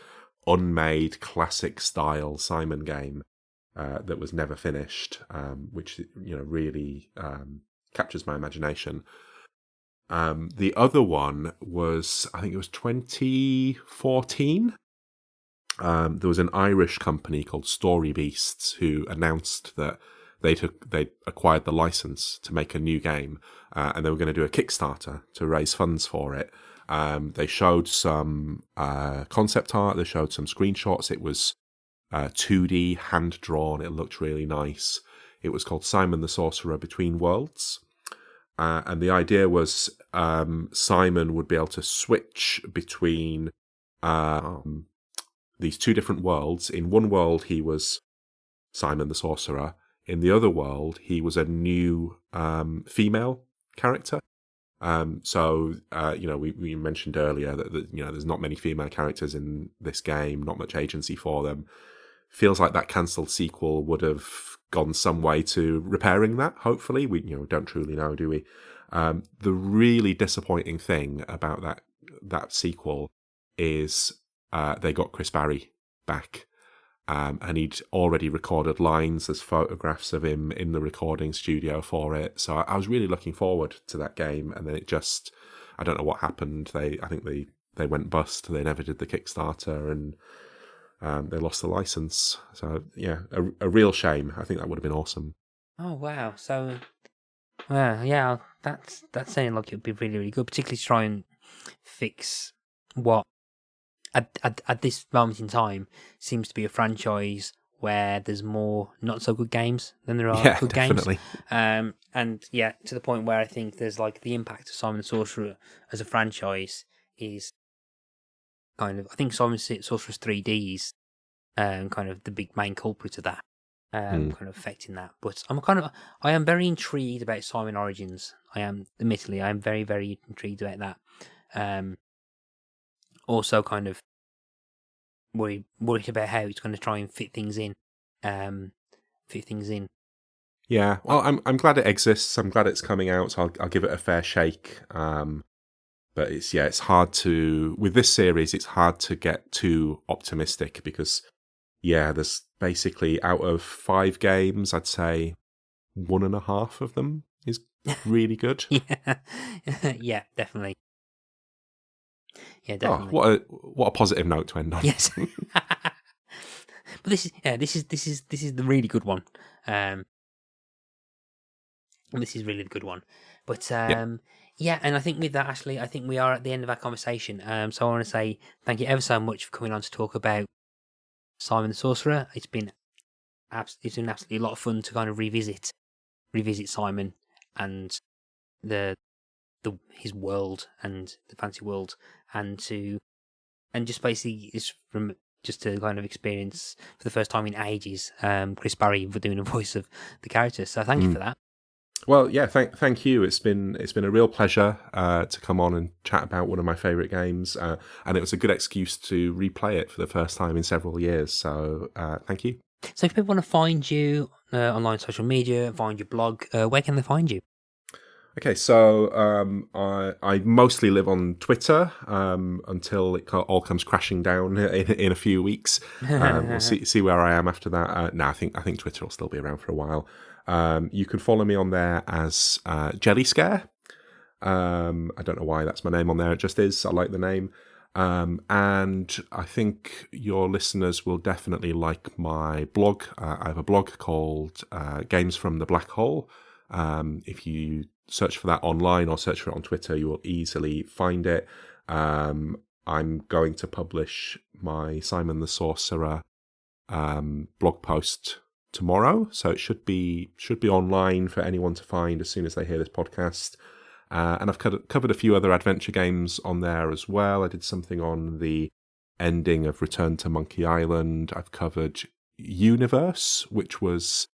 Speaker 4: unmade classic style Simon game that was never finished, which really captures my imagination. The other one was, I think it was 2014, there was an Irish company called Story Beasts who announced that they'd acquired the license to make a new game, and they were going to do a Kickstarter to raise funds for it. They showed some concept art, they showed some screenshots. It was 2D, hand-drawn, it looked really nice. It was called Simon the Sorcerer Between Worlds. And the idea was Simon would be able to switch between these two different worlds. In one world, he was Simon the Sorcerer. In the other world, he was a new female character. We mentioned earlier that there's not many female characters in this game, not much agency for them. Feels like that cancelled sequel would have gone some way to repairing that. Hopefully, we don't truly know, do we? The really disappointing thing about that sequel is they got Chris Barrie back, and he'd already recorded lines. There's photographs of him in the recording studio for it. So I was really looking forward to that game, and then I don't know what happened. I think they went bust. They never did the Kickstarter, and they lost the license. So yeah, a real shame. I think that would have been awesome.
Speaker 3: Oh wow! So, yeah, that's sounding like it'd be really, really good. Particularly to try and fix what at this moment in time seems to be a franchise where there's more not so good games than there are good
Speaker 4: definitely.
Speaker 3: Games. And yeah, to the point where I think there's like the impact of Simon the Sorcerer as a franchise is kind of, I think Simon the Sorcerer's 3D is kind of the big main culprit of that, kind of affecting that. But I am very intrigued about Simon Origins. I am very, very intrigued about that. Also kind of worried about how it's going to try and fit things in.
Speaker 4: Yeah, well, I'm glad it exists. I'm glad it's coming out. So I'll give it a fair shake. But it's hard to, with this series, it's hard to get too optimistic because, there's basically out of 5 games, I'd say 1.5 of them is really good.
Speaker 3: Yeah, definitely. Yeah, definitely.
Speaker 4: Oh, what a positive note to end on.
Speaker 3: Yes. But this is the really good one. This is really the good one. But yeah, and I think with that, Ashley, I think we are at the end of our conversation. So I want to say thank you ever so much for coming on to talk about Simon the Sorcerer. It's been absolutely a lot of fun to kind of revisit Simon and his world and the fantasy world, and just basically just to kind of experience for the first time in ages Chris Barrie for doing the voice of the character. So thank you for that.
Speaker 4: Well, yeah, thank you. It's been a real pleasure to come on and chat about one of my favourite games, and it was a good excuse to replay it for the first time in several years. So thank you.
Speaker 3: So if people want to find you online, social media, find your blog, where can they find you?
Speaker 4: Okay, so I mostly live on Twitter until it all comes crashing down in a few weeks. We'll see where I am after that. No, I think Twitter will still be around for a while. You can follow me on there as Jelly Scare. I don't know why that's my name on there. It just is. I like the name. And I think your listeners will definitely like my blog. I have a blog called Games from the Black Hole. If you search for that online or search for it on Twitter, you will easily find it. I'm going to publish my Simon the Sorcerer blog post tomorrow, so it should be online for anyone to find as soon as they hear this podcast. And I've covered a few other adventure games on there as well. I did something on the ending of Return to Monkey Island. I've covered Universe, which was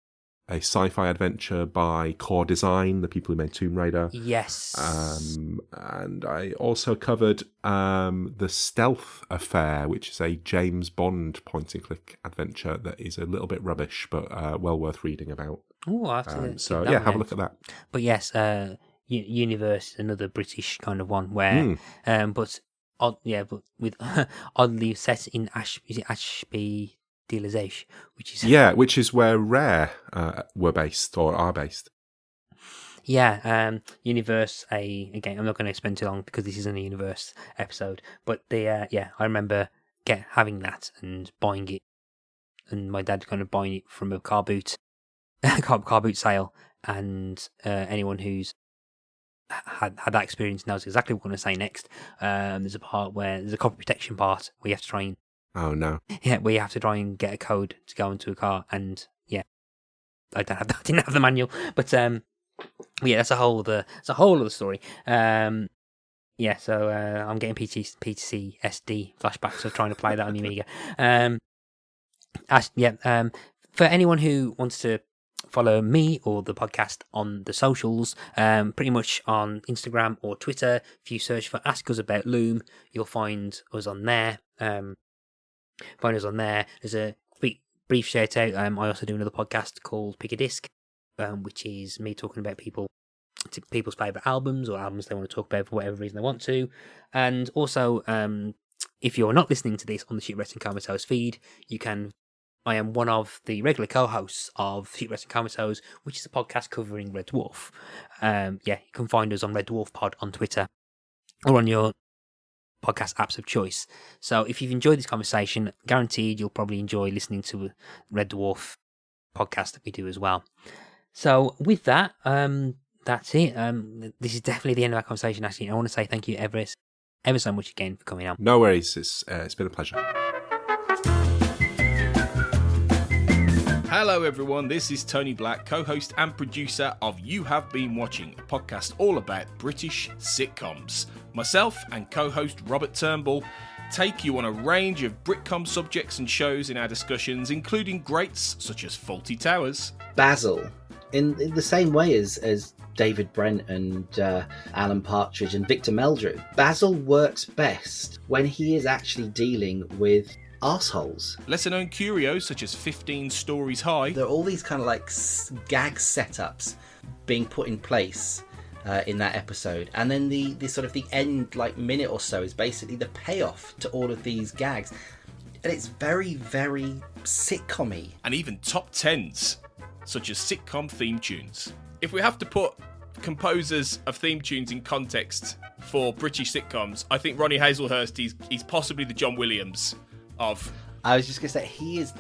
Speaker 4: a sci-fi adventure by Core Design, the people who made Tomb Raider.
Speaker 3: Yes.
Speaker 4: And I also covered The Stealth Affair, which is a James Bond point-and-click adventure that is a little bit rubbish, but well worth reading about.
Speaker 3: Oh, I have to
Speaker 4: have a look at that.
Speaker 3: But yes, Universe, another British kind of one where, but with oddly set in Ashby Dealers, which is where Rare were based or are based. Yeah, Universe. Again, I'm not going to spend too long because this isn't a Universe episode. But I remember having that and buying it, and my dad kind of buying it from a car boot sale, and anyone who's had that experience knows exactly what I'm going to say next. There's a part where there's a copy protection part where you have to try and
Speaker 4: no.
Speaker 3: Yeah, where you have to try and get a code to go into a car, and yeah, I didn't have the manual, but yeah, that's a whole other story. Yeah, so I'm getting PTSD flashbacks of trying to play that on the Amiga. For anyone who wants to follow me or the podcast on the socials, pretty much on Instagram or Twitter, if you search for Ask Us About Loom, you'll find us on there. There's a brief shout out. I also do another podcast called Pick a Disc, which is me talking about people's favourite albums or albums they want to talk about for whatever reason they want to. And also, if you're not listening to this on the Shipwrecked Comatose feed, I am one of the regular co-hosts of Shipwrecked Comatose, which is a podcast covering Red Dwarf. You can find us on Red Dwarf Pod on Twitter or on your podcast apps of choice. So if you've enjoyed this conversation, guaranteed you'll probably enjoy listening to Red Dwarf podcast that we do as well. So with that, that's it. This is definitely the end of our conversation. Actually, I want to say thank you ever so much again for coming on.
Speaker 4: No worries. It's been a pleasure.
Speaker 1: Hello everyone, this is Tony Black, co-host and producer of You Have Been Watching, a podcast all about British sitcoms. Myself and co-host Robert Turnbull take you on a range of Britcom subjects and shows in our discussions, including greats such as Fawlty Towers.
Speaker 5: Basil, in the same way as David Brent and Alan Partridge and Victor Meldrew, Basil works best when he is actually dealing with arseholes.
Speaker 1: Lesser known curios such as 15 Stories High.
Speaker 5: There are all these kind of like gag setups being put in place in that episode, and then the sort of the end like minute or so is basically the payoff to all of these gags, and it's very, very sitcom-y.
Speaker 1: And even top 10s such as sitcom theme tunes. If we have to put composers of theme tunes in context for British sitcoms, I think Ronnie Hazelhurst, he's possibly the John Williams of...
Speaker 5: I was just going to say, he is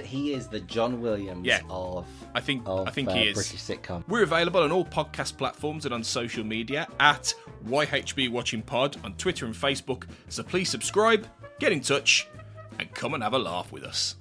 Speaker 5: the John Williams of
Speaker 1: I think he is.
Speaker 5: British sitcom.
Speaker 1: We're available on all podcast platforms and on social media at YHB Watching Pod on Twitter and Facebook, so please subscribe, get in touch, and come and have a laugh with us.